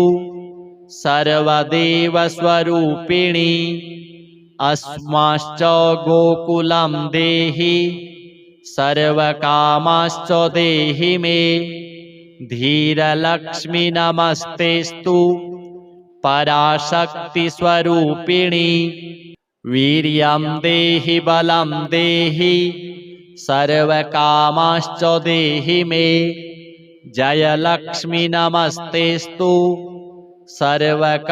सर्वदेवस्वरूपिणी अस्माश्च गोकुलं देहि सर्वकामाश्च देहि मे धीरलक्ष्मी नमस्तेस्तु पराशक्तिस्वरूपिणी वीर्यं देहि बलं देहि सर्वकामाश्च देहि मे जयलक्ष्मी नमस्तेस्तु सर्वकार्यजयप्रदे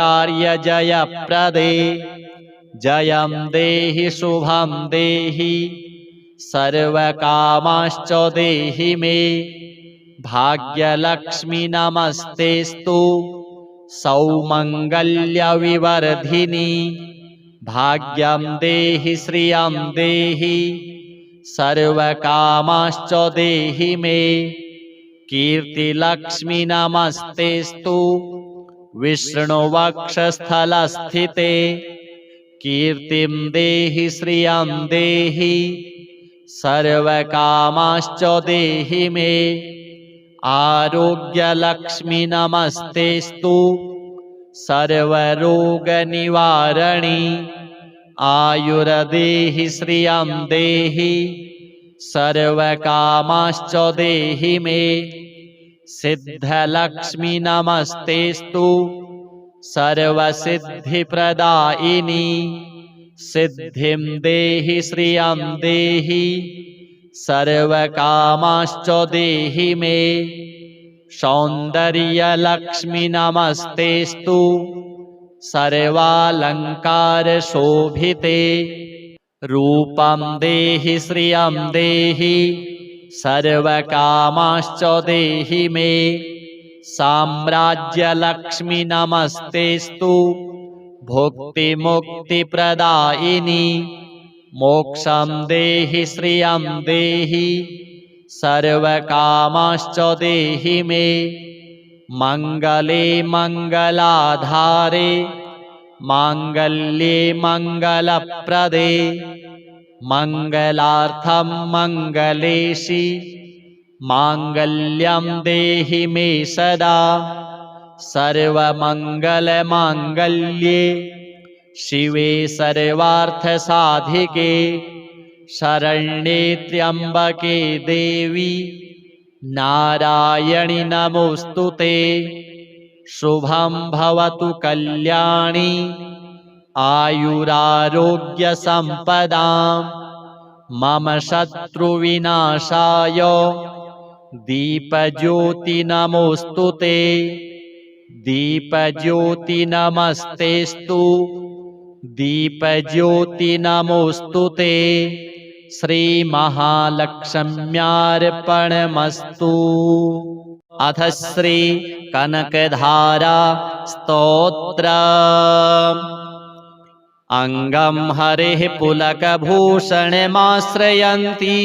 जयं देहि शुभं देहि सर्वकामाश्च देहि मे भाग्यलक्ष्मी नमस्तेस्तु सौमङ्गल्यविवर्धिनी भाग्यं देहि श्रियं देहि सर्वकामाश्च देहि मे कीर्तिलक्ष्मी नमस्तेस्तु विष्णुवक्षस्थलस्थिते कीर्तिं देहि श्रियं देहि सर्वकामाश्च देहि मे आरोग्यलक्ष्मी नमस्तेस्तु सर्वरोगनिवारणी आयुर्देहि श्रियं देहि सर्वकामाश्च देहि मे सिद्धलक्ष्मी नमस्तेस्तु सर्वसिद्धिप्रदायिनी सिद्धिं देहि श्रियं देहि सर्वकामाश्च देहि मे सौन्दर्यलक्ष्मी नमस्तेस्तु सर्वालङ्कारशोभिते रूपं देहि श्रियं देहि सर्वकामाश्च देहि मे साम्राज्यलक्ष्मी नमस्तेस्तु भुक्तिमुक्तिप्रदायिनी मोक्षं देहि श्रियं देहि सर्वकामाश्च देहि मे मङ्गले मङ्गलाधारे माङ्गल्ये मङ्गलप्रदे मङ्गलार्थं मङ्गलेशि माङ्गल्यं देहि मे सदा सर्वमङ्गलमाङ्गल्ये शिवे सर्वार्थसाधिके शरण्ये त्र्यम्बके देवी नारायणि नमोऽस्तुते शुभं भवतु कल्याणी आयुरारोग्यसम्पदां मम शत्रुविनाशाय दीपज्योति नमोऽस्तुते दीपज्योति नमस्तेस्तु दीपज्योति नमोऽस्तुते श्रीमहालक्ष्म्यार्पणमस्तु। अथ श्री कनकधारा स्तोत्रम्। अङ्गं हरेः पुलकभूषणमाश्रयन्ती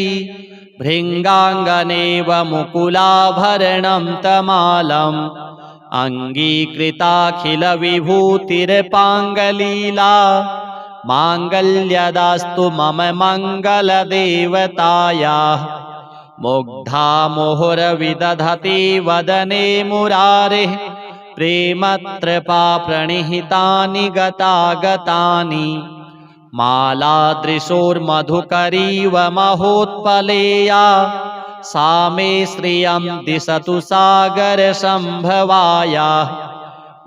भृङ्गाङ्गनेव मुकुलाभरणं तमालम् अङ्गीकृताखिलविभूतिर्पाङ्गलीला माङ्गल्यदास्तु मम मङ्गलदेवतायाः मुग्धा मुहुरविदधति वदने मुरारेः प्रेमत्रपा प्रणिहितानि गतागतानि मालादृशोर्मधुकरीव महोत्पलेया सा मे श्रियं दिशतु सागरसम्भवायाः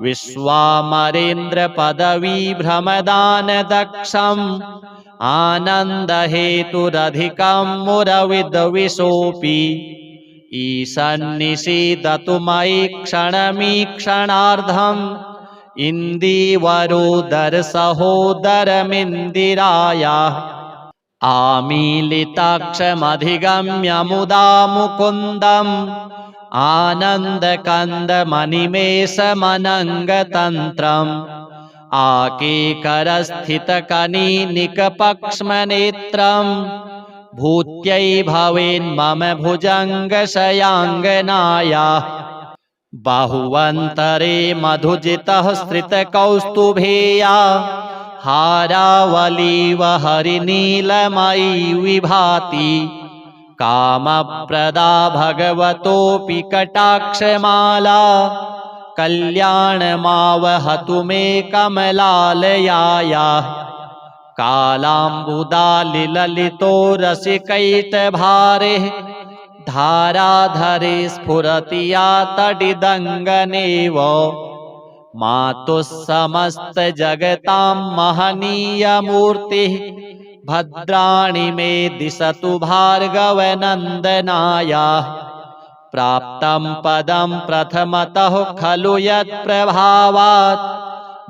विश्वामरेन्द्रपदवीभ्रमदानदक्षम् आनन्दहेतुरधिकं मुरविद्विषोऽपि ईशन्निषीदतु मयि क्षणमीक्षणार्धम् इन्दीवरोदरसहोदरमिन्दिरायाः आमीलिताक्षमधिगम्य मुदा मुकुन्दम् आनन्दकन्दमनिमेषमनङ्गतन्त्रम् आकेकरस्थितकनीनिकपक्ष्मनेत्रम् भूत्यै भवेन्मम भुजङ्गशयाङ्गनायाः बाहुवन्तरे मधुजितः स्त्रितकौस्तुभेया हारावलीव हरिनीलमयी विभाति कामप्रदा भगवतोऽपि कटाक्षमाला कल्याणमावहतु मे कमलालयायाः कालाम्बुदालिललितो रसिकैटभारेः धाराधरे स्फुरति या तडिदङ्गनेव मातुः समस्तजगतां महनीयमूर्तिः भद्राणि मे दिशतु भार्गवनन्दनायाः प्राप्तं पदं प्रथमतः खलु यत्प्रभावात्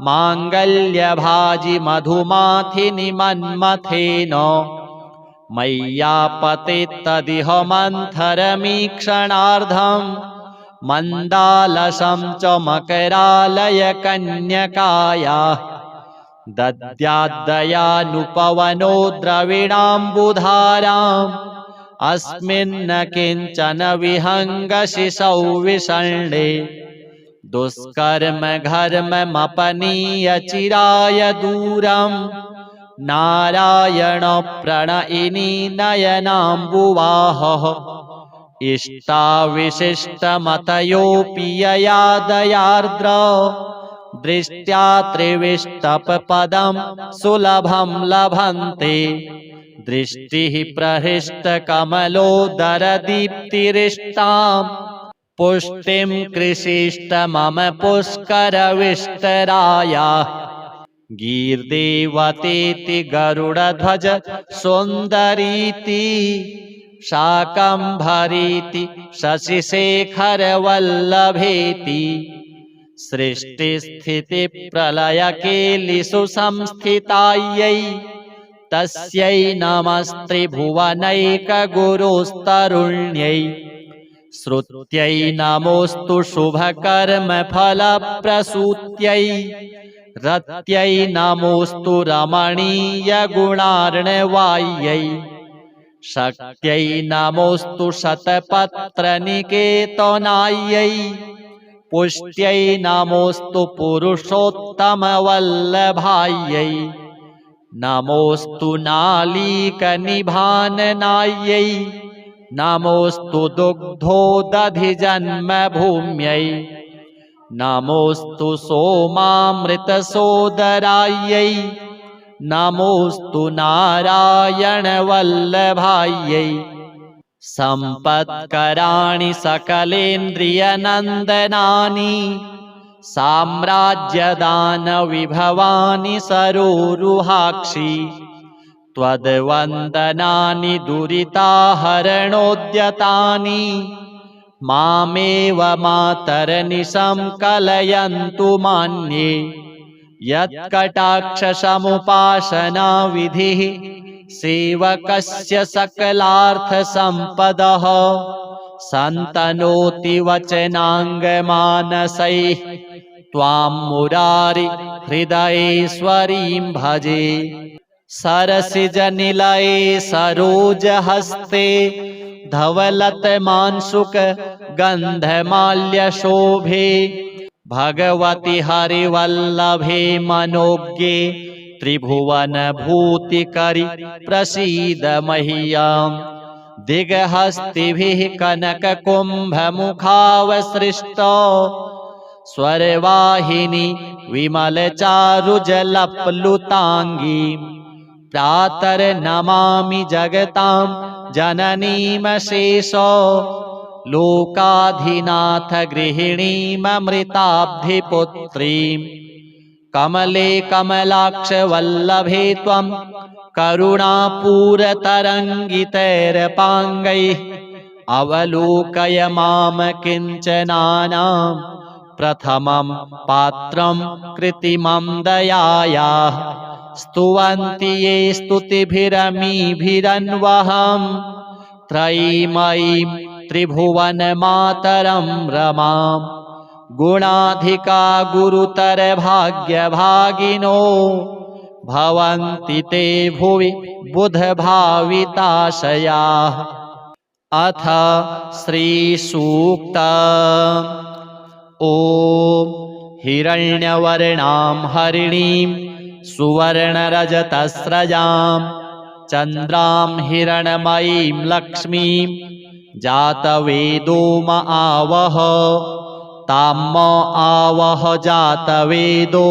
माङ्गल्यभाजि मधुमाथिनि मन्मथेन मय्यापतेत्तदिह मन्थरमीक्षणार्धम् मन्दालसं च मकरालयकन्यकायाः दद्याद्दयानुपवनो द्रविणाम्बुधाराम् अस्मिन्न किञ्चन विहङ्गशिशौ विषण्णे दुष्कर्म घर्ममपनीय चिराय दूरम् नारायण प्रणयिनी नयनाम्बुवाहः इष्टाविशिष्टमतयोऽपि यया दयार्द्र दृष्ट्या त्रिविष्टपपदं सुलभं लभन्ते दृष्टिः प्रहृष्टकमलोदरदीप्तिरिष्टाम् पुष्टिं कृषिष्ट मम पुष्करविष्टरायाः गीर्देवतेति गरुडध्वज सुन्दरीति शाकम्भरीति शशिशेखरवल्लभेति सृष्टिस्थितिप्रलयकेलिषु संस्थितायै तस्यै नमस्त्रिभुवनैकगुरुस्तरुण्यै श्रुत्यै नमोऽस्तु शुभकर्मफलप्रसूत्यै रत्यै नमोऽस्तु रमणीयगुणार्णवायै शक्त्यै नमोऽस्तु शतपत्रनिकेतनायै पुष्ट्यै नमोऽस्तु पुरुषोत्तमवल्लभायै नमोऽस्तु नालीकनिभाननायै नमोऽस्तु दुग्धोदधिजन्मभूम्यै नमोऽस्तु सोमामृतसोदरायै नमोऽस्तु नारायणवल्लभायै सम्पत्कराणि सकलेन्द्रियनन्दनानि साम्राज्यदानविभवानि सरोरुहाक्षि त्वद्वन्दनानि दुरिताहरणोद्यतानि मामेव मातरनिशं कलयन्तु मान्ये यत्कटाक्षसमुपासनाविधिः सेवकस्य सकलार्थसम्पदः सन्तनोति वचनाङ्गमानसैः त्वां मुरारि हृदयेश्वरीं भजे सरसिजनिलये सरोजहस्ते धवलतमांशुक गन्धमाल्यशोभे भगवति हरिवल्लभे मनोज्ञे त्रिभुवनभूतिकरि प्रसीद मह्यम् दिग्हस्तिभिः कनककुम्भमुखावसृष्टो स्वरवाहिनी विमलचारुजलप्लुताङ्गी प्रातर्नमामि जगतां जननीमशेषो लोकाधिनाथ गृहिणीममृताब्धिपुत्रीं कमले कमलाक्ष वल्लभे त्वं करुणापूरतरङ्गितैरपाङ्गैः अवलोकय माम किञ्चनानां प्रथमं पात्रं कृत्रिमं दयायाः स्तुवन्ति ये स्तुतिभिरमीभिरन्वहं त्रयीमयीं त्रिभुवनमातरं रमां गुणाधिका गुरुतर भाग्यभागिनो भवन्ति ते भुवि बुधभाविताशयाः अथ श्रीसूक्त ॐ हिरण्यवर्णां हरिणीं सुवर्णरजतस्रजां चन्द्रां हिरणमयीं लक्ष्मीं जातवेदो म आवह ताम आवह जातवेदो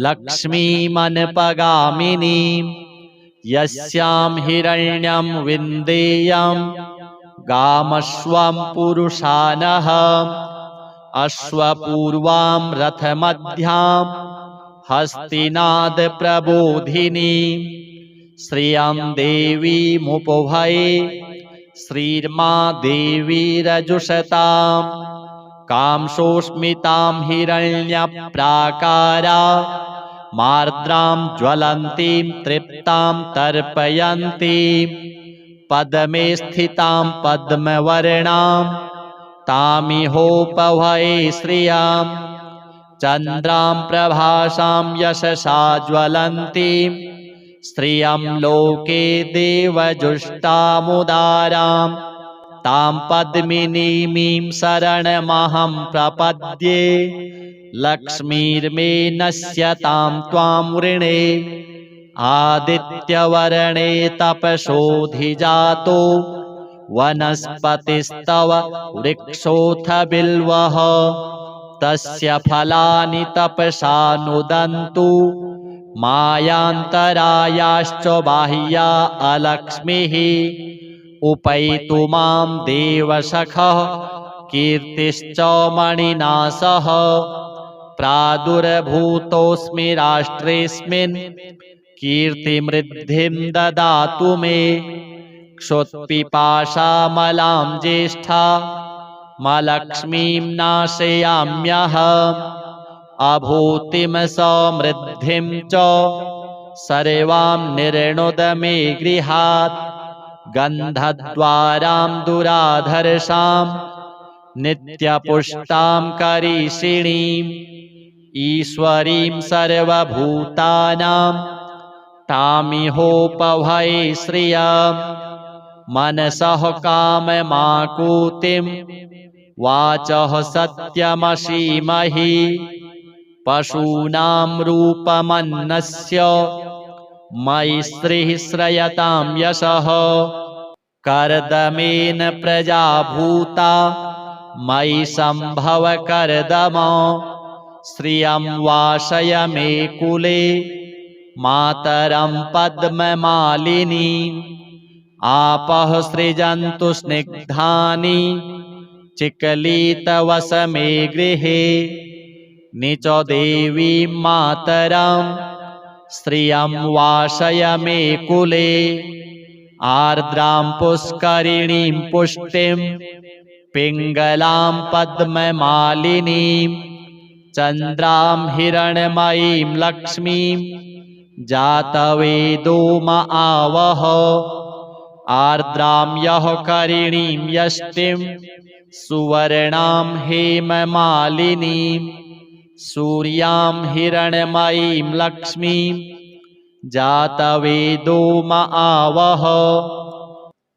लक्ष्मीमनपगामिनीं यस्यां हिरण्यं विन्देयं गामश्वं पुरुषानः अश्वपूर्वां रथमध्यां हस्तिनाद प्रबोधिनी श्रियं देवीमुपभये श्रीर्मा देवी रजुषतां कांसोस्मितां हिरण्यप्राकारा मार्द्रां ज्वलन्तीं तृप्तां तर्पयन्तीं पद्मे स्थितां पद्मवर्णां तामिहोपभये श्रियां चन्द्रां प्रभासां यशसा ज्वलन्तीं श्रियं लोके देवजुष्टामुदारां तां पद्मिनीमीं शरणमहं प्रपद्ये लक्ष्मीर्मे नश्यतां त्वां वृणे आदित्यवर्णे तपसोऽधिजातो वनस्पतिस्तव वृक्षोऽथ बिल्वः तस्य फलानि तपसा नुदन्तु मायान्तरायाश्च बाह्या अलक्ष्मीः उपैतु मां देवसखः कीर्तिश्च मणिना सह प्रादुर्भूतोऽस्मि राष्ट्रेऽस्मिन् कीर्तिमृद्धिं ददातु मे क्षुत्पिपासामलां ज्येष्ठा मलक्ष्मीं नाशयाम्यहम् अभूतिं समृद्धिं च सर्वां निर्णुद मे गृहात् गन्धद्वारां दुराधर्षां नित्यपुष्टां करीषिणीम् ईश्वरीं सर्वभूतानां तामिहोपभये श्रियम् मनसः काममाकुतिं वाचः सत्यमसीमहि पशूनां रूपमन्नस्य मयि श्रीः श्रयतां यशः कर्दमेन प्रजा भूता मयि सम्भव कर्दम श्रियं वासय मे कुले मातरं पद्ममालिनी आपः सृजन्तु स्निग्धानि चिकलितवस मे गृहे निच देवीं मातरं श्रियं वासय मे कुले आर्द्रां पुष्करिणीं पुष्टिं पिङ्गलां पद्ममालिनीं चन्द्रां हिरण्मयीं लक्ष्मीं जातवेदो म आवह आर्द्रां यः करिणीं यष्टिं सुवर्णां हेममालिनीं सूर्यां हिरण्मयीं लक्ष्मीं जातवेदो म आवह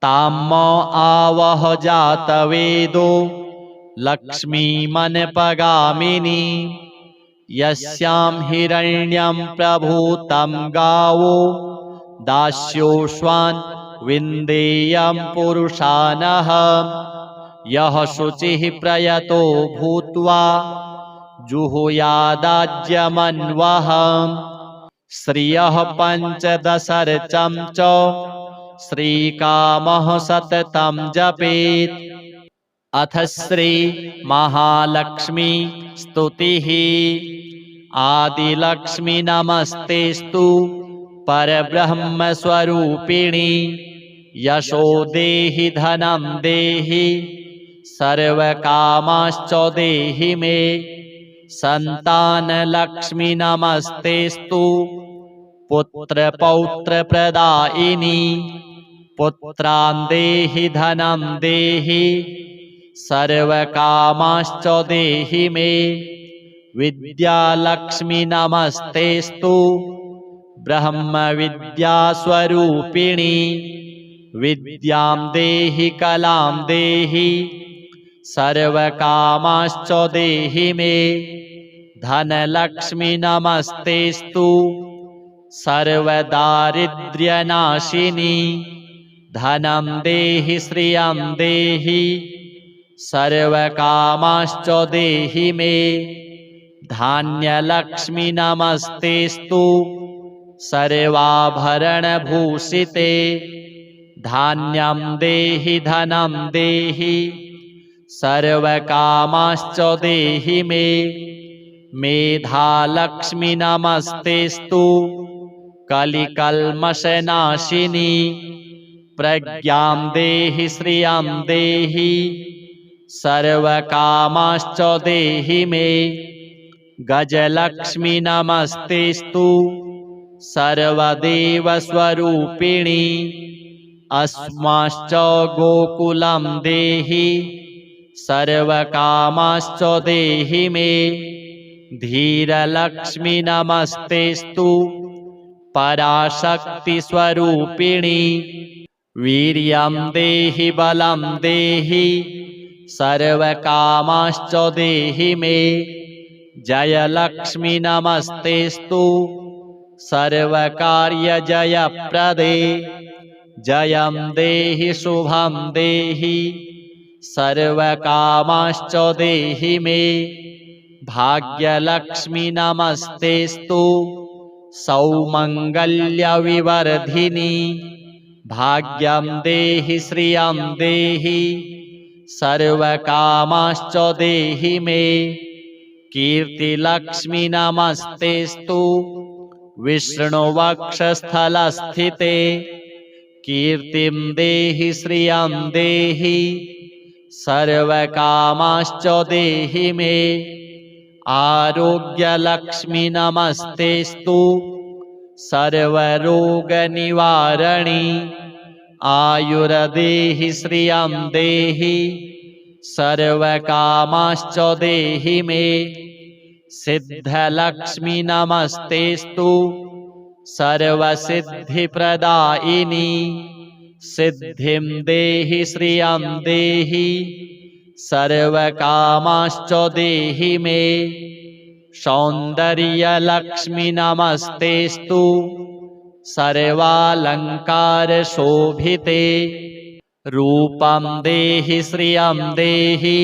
तां म आवह जातवेदो लक्ष्मीमनपगामिनी यस्यां हिरण्यं प्रभूतं गावो दास्योश्वान् विन्देयं पुरुषानः यः शुचिः प्रयतो भूत्वा जुहुयादाज्यमन्वहम् श्रियः पञ्चदशर्चं च श्रीकामः सततं जपेत् अथ श्री महालक्ष्मी स्तुतिः आदिलक्ष्मी नमस्तेस्तु परब्रह्मस्वरूपिणी यशो देहि धनं देहि सर्वकामाश्च देहि मे संतानलक्ष्मी नमस्तेस्तु पुत्रपौत्रप्रदायिनी पुत्रान् देहि धनं देहि सर्वकामाश्च देहि मे विद्यालक्ष्मी नमस्तेस्तु ब्रह्मविद्यास्वरूपिणी विद्यां देहि कलां देहि सर्वकामाश्च देहि मे धनलक्ष्मी नमस्तेस्तु सर्वदारिद्र्यनाशिनी धनं देहि श्रियं देहि सर्वकामाश्च देहि मे धान्यलक्ष्मी नमस्तेस्तु सर्वाभरणभूषिते धान्यं देहि धनं देहि सर्वकामाश्च देहि मे मेधालक्ष्मी नमस्तेस्तु कलिकल्मषनाशिनी प्रज्ञां देहि श्रियं देहि सर्वकामाश्च देहि मे गजलक्ष्मी नमस्तेस्तु सर्वदेवस्वरूपिणी अस्माश्च गोकुलं देहि सर्वकामाश्च देहि मे धीरलक्ष्मी नमस्तेस्तु पराशक्तिस्वरूपिणी वीर्यं देहि बलं देहि सर्वकामाश्च देहि मे जयलक्ष्मी नमस्तेस्तु सर्वकार्यजयप्रदे जयं देहि शुभं देहि सर्वकामाश्च देहि मे भाग्यलक्ष्मी नमस्तेस्तु सौमङ्गल्यविवर्धिनी भाग्यं देहि श्रियं देहि सर्वकामाश्च देहि मे कीर्तिलक्ष्मी नमस्तेस्तु विष्णुवक्षस्थलस्थिते कीर्तिं देहि श्रियं देहि सर्वकामाश्च देहि मे आरोग्यलक्ष्मी नमस्तेस्तु सर्वरोगनिवारणी आयुर्देहि श्रियं देहि सर्वकामाश्च देहि मे सिद्धलक्ष्मी नमस्तेस्तु सर्वसिद्धिप्रदायिनी सिद्धिं देहि श्रियं देहि सर्वकामाश्च देहि मे सौन्दर्यलक्ष्मी नमस्तेस्तु सर्वालङ्कारशोभिते रूपं देहि श्रियं देहि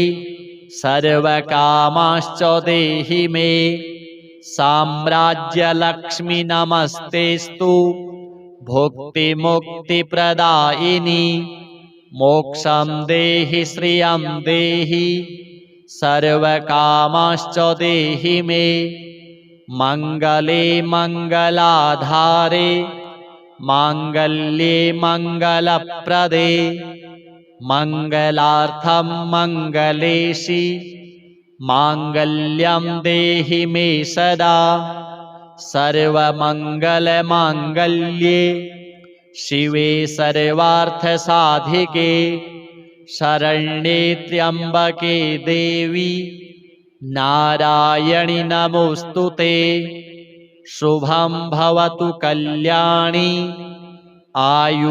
सर्वकामाश्च देहि मे साम्राज्यलक्ष्मी नमस्तेस्तु भुक्तिमुक्तिप्रदायिनी मोक्षं देहि श्रियं देहि सर्वकामाश्च देहि मे मङ्गले मङ्गलाधारे माङ्गल्ये मङ्गलप्रदे मङ्गलार्थं मङ्गलेशि माङ्गल्यं देहि मे सदा सर्वमङ्गलमाङ्गल्ये शिवे सर्वार्थसाधिके शरण्ये त्र्यम्बके देवी नारायणि नमोऽस्तुते शुभं भवतु कल्याणी आयुरारोग्यसम्पदां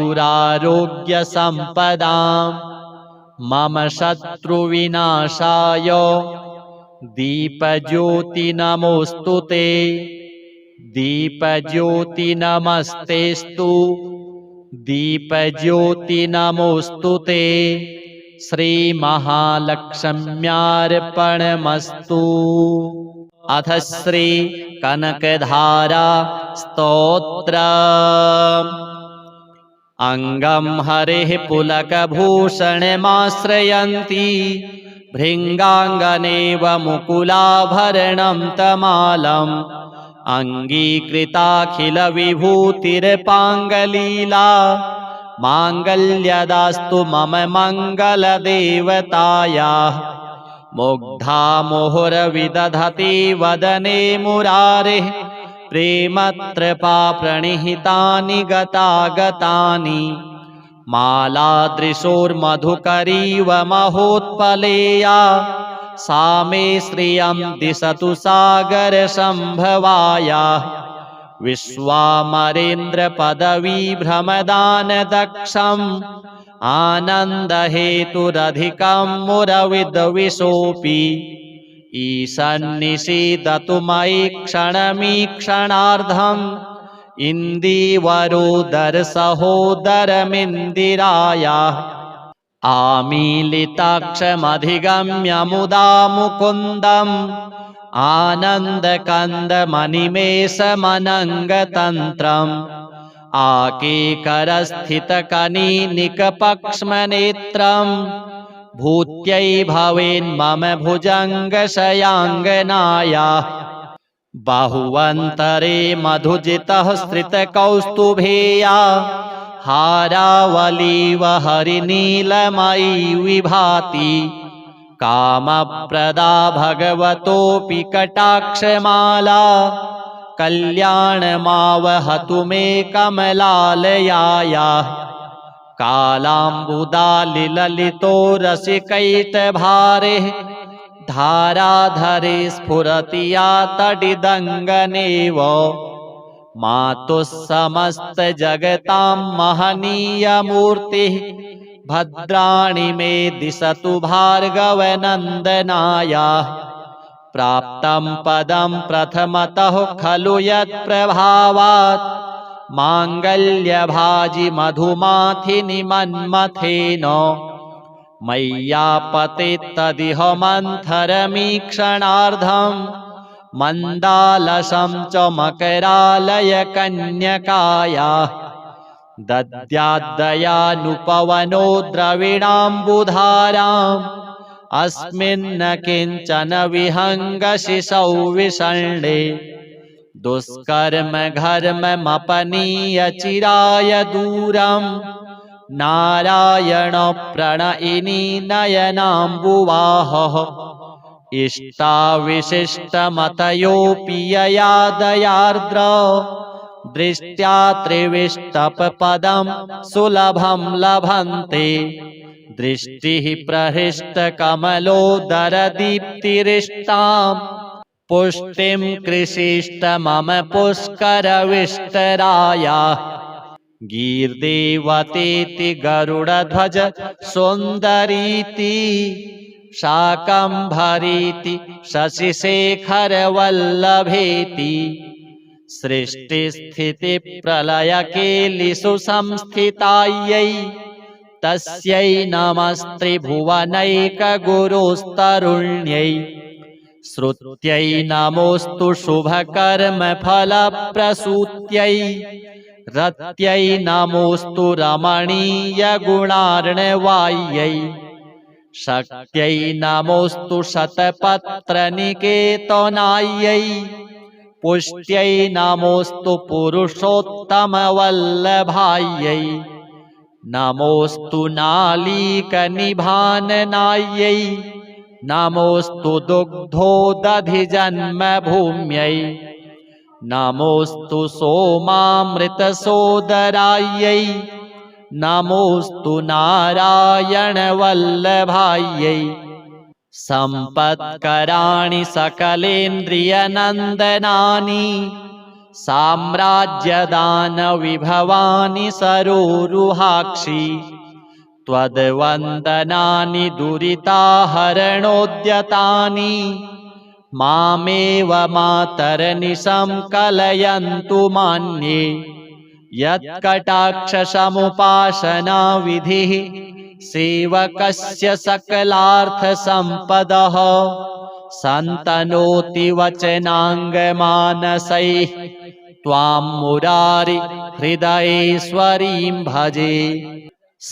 मम शत्रुविनाशाय दीपज्योति नमोऽस्तुते दीपज्योति नमस्तेस्तु दीपज्योति नमोऽस्तुते श्रीमहालक्ष्म्यार्पणमस्तु। अथ श्री कनकधारा स्तोत्रम्। अङ्गं हरेः पुलकभूषणमाश्रयन्ती भृङ्गाङ्गनेव मुकुलाभरणं तमालम् अङ्गीकृताखिलविभूतिर्पाङ्गलीला माङ्गल्यदास्तु मम मङ्गलदेवतायाः मुग्धा मुहुरविदधति वदने मुरारेः प्रेमत्रपा प्रणिहितानि गतागतानि मालादृशोर्मधुकरीव महोत्पलेया सा मे श्रियं दिशतु सागरसम्भवायाः विश्वामरेन्द्रपदवीभ्रमदानदक्षम् आनन्दहेतुरधिकं मुरविद्विषोऽपि ईशन्निषीदतु मयि क्षणमीक्षणार्धम् इन्दीवरोदरसहोदरमिन्दिरायाः आमीलिताक्षमधिगम्य मुदा मुकुन्दम् आनन्दकन्दमनिमेषमनङ्गतन्त्रम् आकेकरस्थितकनीनिकपक्ष्मनेत्रम् भूत्यै भवेन्मम भुजङ्गशयाङ्गनायाः बाहुवन्तरे मधुजितः श्रितकौस्तुभेया हारावलीव हरिनीलमयी विभाति कामप्रदा भगवतोऽपि कटाक्षमाला कल्याणमावहतु मे कमलालयायाः कालाम्बुदालिललितो रसिकैटभारे धाराधरे स्फुरति या तडिदङ्गनेव मातुः समस्तजगतां महनीयमूर्तिः भद्राणि मे दिशतु भार्गवनन्दनायाः प्राप्तं पदं प्रथमतः खलु यत्प्रभावात् माङ्गल्यभाजि मधुमाथिनि मन्मथेन मय्यापतेत्तदिह मन्थरमीक्षणार्धम् मन्दालसं च मकरालयकन्यकायाः दद्याद्दयानुपवनो द्रविणाम्बुधाराम् अस्मिन्न किञ्चन विहङ्गशिशौ विषण्णे दुष्कर्म घर्ममपनीय चिराय दूरम् नारायण प्रणयिनी नयनाम्बुवाहः इष्टाविशिष्टमतयोऽपि यया दयार्द्र दृष्ट्या त्रिविष्टपपदं सुलभं लभन्ते दृष्टिः प्रहृष्टकमलोदरदीप्तिरिष्टाम् पुष्टिं कृषिष्ट मम पुष्करविष्टरायाः गीर्देवतेति गरुडध्वज सुन्दरीति शाकम्भरीति शशिशेखरवल्लभेति सृष्टिस्थितिप्रलयकेलिषु संस्थितायै तस्यै नमस्त्रिभुवनैकगुरुस्तरुण्यै श्रुत्यै नमोऽस्तु शुभकर्मफलप्रसूत्यै रत्यै नमोऽस्तु रमणीयगुणार्णवायै शक्त्यै नमोऽस्तु शतपत्रनिकेतनायै पुष्ट्यै नमोऽस्तु पुरुषोत्तमवल्लभायै नमोऽस्तु नालीकनिभाननायै नमोऽस्तु दुग्धोदधिजन्मभूम्यै नमोऽस्तु सोमामृतसोदरायै नमोऽस्तु नारायणवल्लभायै सम्पत्कराणि सकलेन्द्रियनन्दनानि साम्राज्यदानविभवानि सरोरुहाक्षि त्वद्वन्दनानि दुरिताहरणोद्यतानि मामेव मातरनिशं कलयन्तु मान्ये यत्कटाक्षसमुपासनाविधिः सेवकस्य सकलार्थसम्पदः सन्तनोति वचनाङ्गमानसैः त्वां मुरारि हृदयेश्वरीं भजे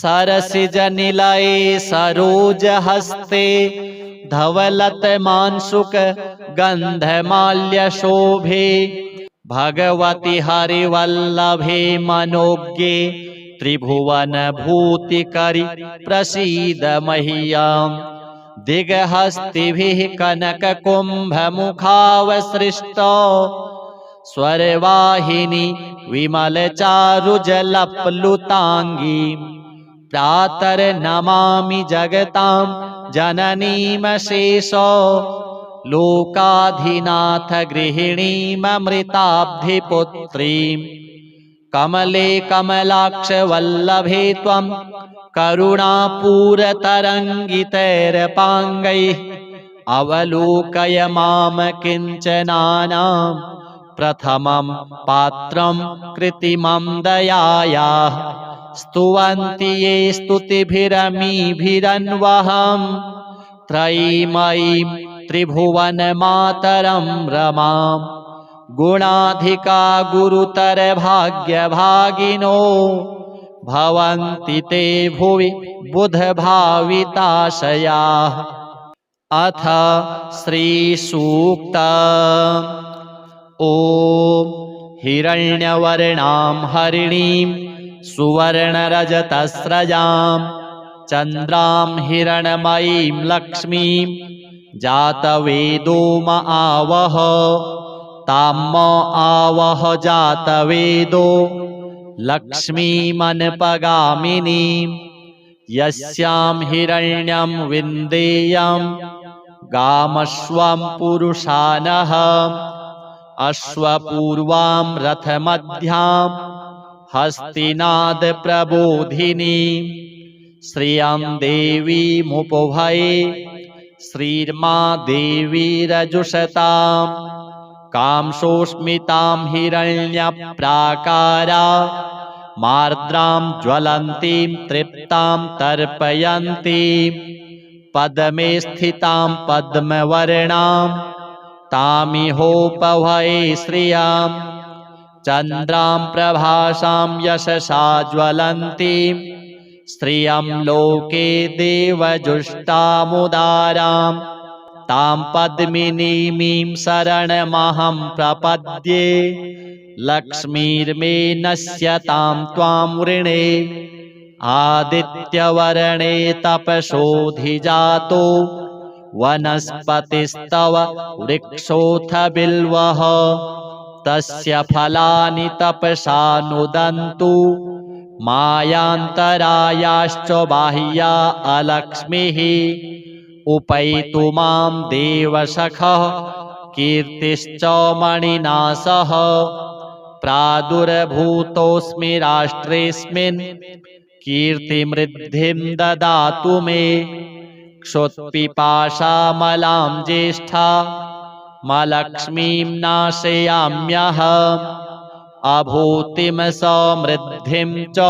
सरसिजनिलये सरोजहस्ते धवलतमांशुक गन्धमाल्यशोभे भगवति हरिवल्लभे मनोज्ञे त्रिभुवनभूतिकरि प्रसीद मह्यम् दिग्हस्तिभिः कनककुम्भमुखावसृष्टो स्वरवाहिनी विमलचारुजलप्लुताङ्गी प्रातर्नमामि जगतां जननीमशेषो लोकाधिनाथ गृहिणीममृताब्धिपुत्रीं कमले कमलाक्ष वल्लभे त्वं करुणापूरतरङ्गितैरपाङ्गैः अवलोकय माम किञ्चनानां प्रथमं पात्रं कृत्रिमं दयायाः स्तुवन्ति ये स्तुतिभिरमीभिरन्वहम् त्रयीमयीं त्रिभुवनमातरं रमाम् गुणाधिका गुरुतर भाग्यभागिनो भवन्ति ते भुवि बुधभाविताशयाः अथ श्रीसूक्त ॐ हिरण्यवर्णां हरिणीं सुवर्णरजतस्रजां चन्द्रां हिरणमयीं लक्ष्मीं जातवेदो म आवह ताम आवह जातवेदो लक्ष्मीमनपगामिनीं यस्यां हिरण्यं विन्देयं गामश्वं पुरुषानः अश्वपूर्वां रथमध्यां हस्तिनादप्रबोधिनीं श्रियं देवीमुपभये श्रीर्मा देवीरजुषतां कांसोऽस्मितां हिरण्यप्राकारा मार्द्रां ज्वलन्तीं तृप्तां तर्पयन्तीं पद्मे स्थितां पद्मवर्णां तामिहोपभये श्रियां चन्द्रां प्रभासां यशसा ज्वलन्तीं श्रियं लोके देवजुष्टामुदारां तां पद्मिनीमीं शरणमहं प्रपद्ये लक्ष्मीर्मे नश्यतां त्वां वृणे आदित्यवर्णे तपसोऽधिजातो वनस्पतिस्तव वृक्षोऽथ बिल्वः तस्य फलानि तपसा नुदन्तु मायान्तरायाश्च बाह्या अलक्ष्मीः उपैतु मां देवसखः कीर्तिश्च मणिना सह प्रादुर्भूतोऽस्मि राष्ट्रेऽस्मिन् कीर्तिमृद्धिं ददातु मे क्षुत्पिपासामलां ज्येष्ठा मलक्ष्मीं नाशयाम्यहम् अभूतिं समृद्धिं च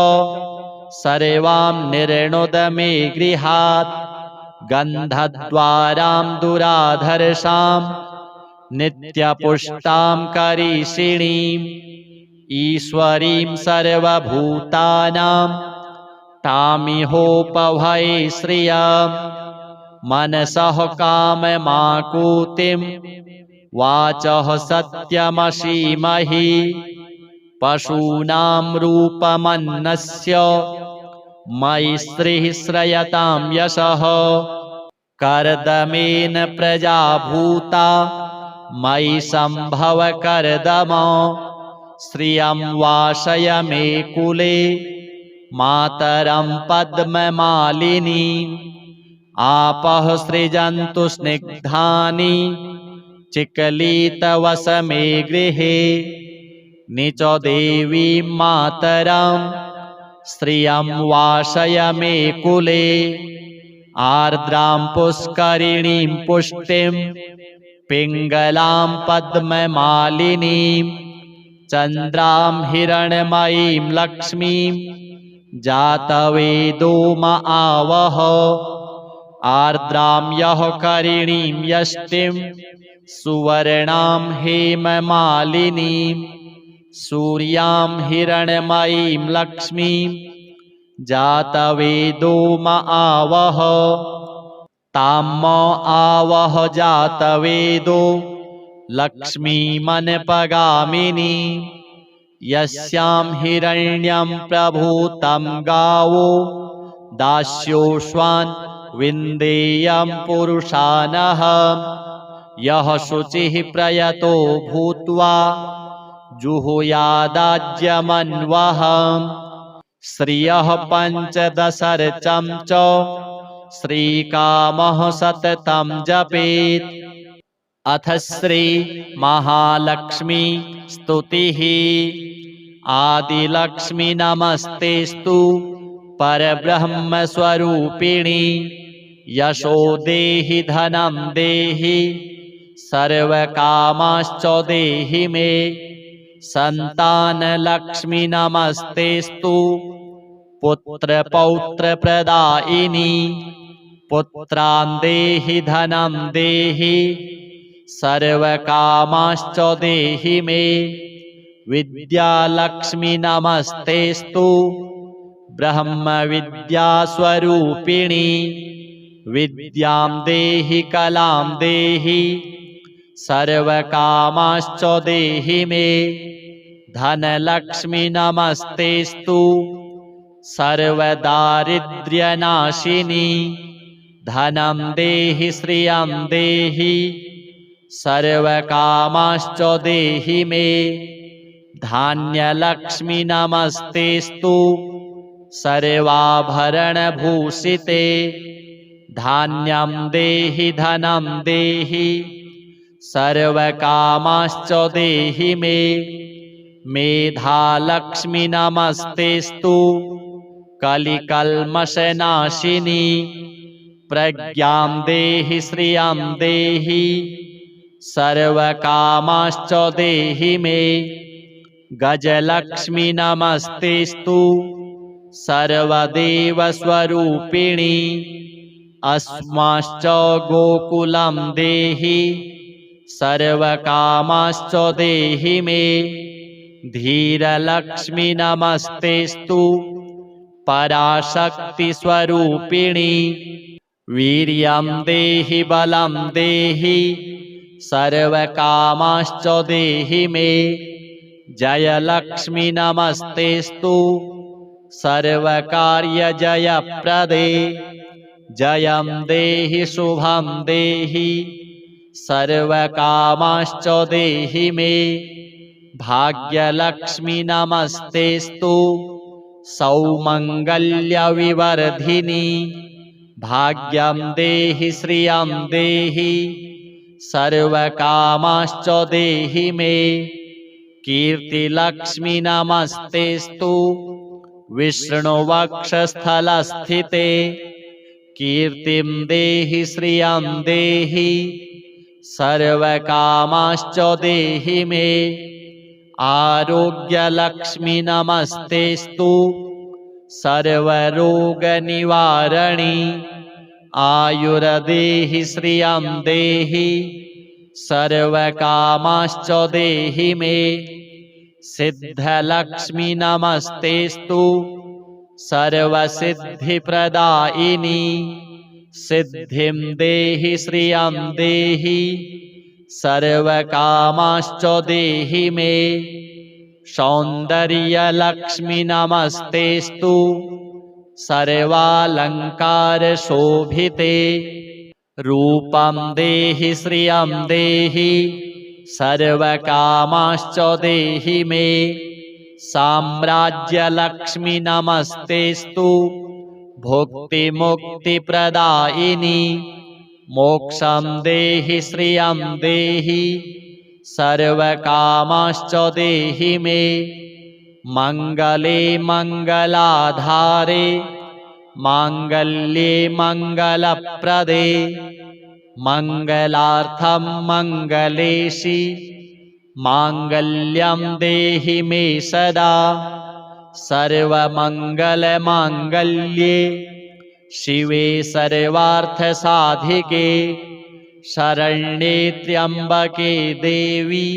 सर्वां निर्णुद मे गृहात् गन्धद्वारां दुराधर्षां नित्यपुष्टां करीषिणीम् ईश्वरीं सर्वभूतानां तामिहोपभये श्रियं मनसः काममाकुतिं वाचः सत्यमसीमहि पशूनां रूपमन्नस्य मयि श्रीः श्रयतां यशः कर्दमेन प्रजा भूता मयि सम्भव कर्दम श्रियं वासय मे कुले मातरं पद्ममालिनीं आपः सृजन्तु स्निग्धानि चिकलितवस मे गृहे निच देवीं मातरं श्रियं वासय मे कुले आर्द्रां पुष्करिणीं पुष्टिं पिङ्गलां पद्ममालिनीं चन्द्रां हिरण्मयीं लक्ष्मीं जातवेदो म आवह आर्द्रां यः करिणीं यष्टिं सुवर्णां हेममालिनीं सूर्यां हिरण्मयीं लक्ष्मीं जातवेदो म आवह तां म आवह जातवेदो लक्ष्मीमनपगामिनी यस्यां हिरण्यं प्रभूतं गावो दास्योऽश्वान् विन्देयं पुरुषानः यः शुचिः प्रयतो भूत्वा जुहुयादाज्यमन्वहम् श्रियः पञ्चदशर्चं च श्रीकामः सततं जपेत् अथ श्री महालक्ष्मी स्तुतिः आदिलक्ष्मी नमस्तेस्तु परब्रह्मस्वरूपिणी यशो देहि धनं देहि सर्वकामाश्च देहि मे संतानलक्ष्मी नमस्तेस्तु पुत्रपौत्रप्रदायिनी पुत्रान् देहि धनं देहि सर्वकामाश्च देहि मे विद्यालक्ष्मी नमस्तेस्तु ब्रह्मविद्यास्वरूपिणी विद्यां देहि कलां देहि सर्वकामाश्च देहि मे धनलक्ष्मी नमस्तेस्तु सर्वदारिद्र्यनाशिनी धनं देहि श्रियं देहि सर्वकामाश्च देहि मे धान्यलक्ष्मी नमस्तेस्तु सर्वाभरणभूषिते धान्यं देहि धनं देहि सर्वकामाश्च देहि मे मेधालक्ष्मी नमस्तेस्तु कलिकल्मषनाशिनी प्रज्ञां देहि श्रियं देहि सर्वकामाश्च देहि मे गजलक्ष्मी नमस्तेस्तु सर्वदेवस्वरूपिणी अस्माश्च गोकुलं देहि सर्वकामाश्च देहि मे धीरलक्ष्मी नमस्तेस्तु पराशक्तिस्वरूपिणी वीर्यं देहि बलं देहि सर्वकामाश्च देहि मे जयलक्ष्मी नमस्तेस्तु सर्वकार्यजयप्रदे जयं देहि शुभं देहि सर्वकामाश्च देहि मे भाग्यलक्ष्मी नमस्तेस्तु सौमङ्गल्यविवर्धिनी भाग्यं देहि श्रियं देहि सर्वकामाश्च देहि मे कीर्तिलक्ष्मी नमस्तेस्तु विष्णुवक्षस्थलस्थिते कीर्तिं देहि श्रियं देहि सर्वकामाश्च देहि मे आरोग्यलक्ष्मी नमस्तेस्तु सर्वरोगनिवारणी आयुर्देहि श्रियं देहि सर्वकामाश्च देहि मे सिद्धलक्ष्मी नमस्तेस्तु सर्वसिद्धिप्रदायिनी सिद्धिं देहि श्रियं देहि सर्वकामाश्च देहि मे सौन्दर्यलक्ष्मी नमस्तेस्तु सर्वालङ्कारशोभिते रूपं देहि श्रियं देहि सर्वकामाश्च देहि मे साम्राज्यलक्ष्मी नमस्तेस्तु भुक्तिमुक्तिप्रदायिनी मोक्षं देहि श्रियं देहि सर्वकामाश्च देहि मे मङ्गले मङ्गलाधारे माङ्गल्ये मङ्गलप्रदे मङ्गलार्थं मङ्गलेशि माङ्गल्यं देहि मे सदा सर्वमङ्गलमाङ्गल्ये शिवे सर्वार्थसाधिके शरण्ये त्र्यम्बके देवी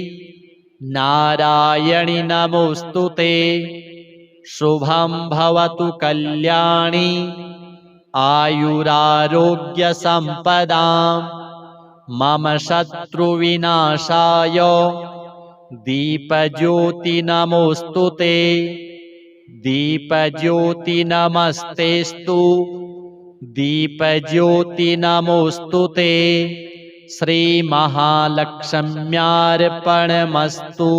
नारायणि नमोऽस्तुते शुभं भवतु कल्याणी आयुरारोग्यसम्पदां मम शत्रुविनाशाय दीपज्योति नमोऽस्तुते दीपज्योति नमस्तेस्तु दीपज्योति नमोऽस्तुते श्रीमहालक्ष्म्यार्पणमस्तु।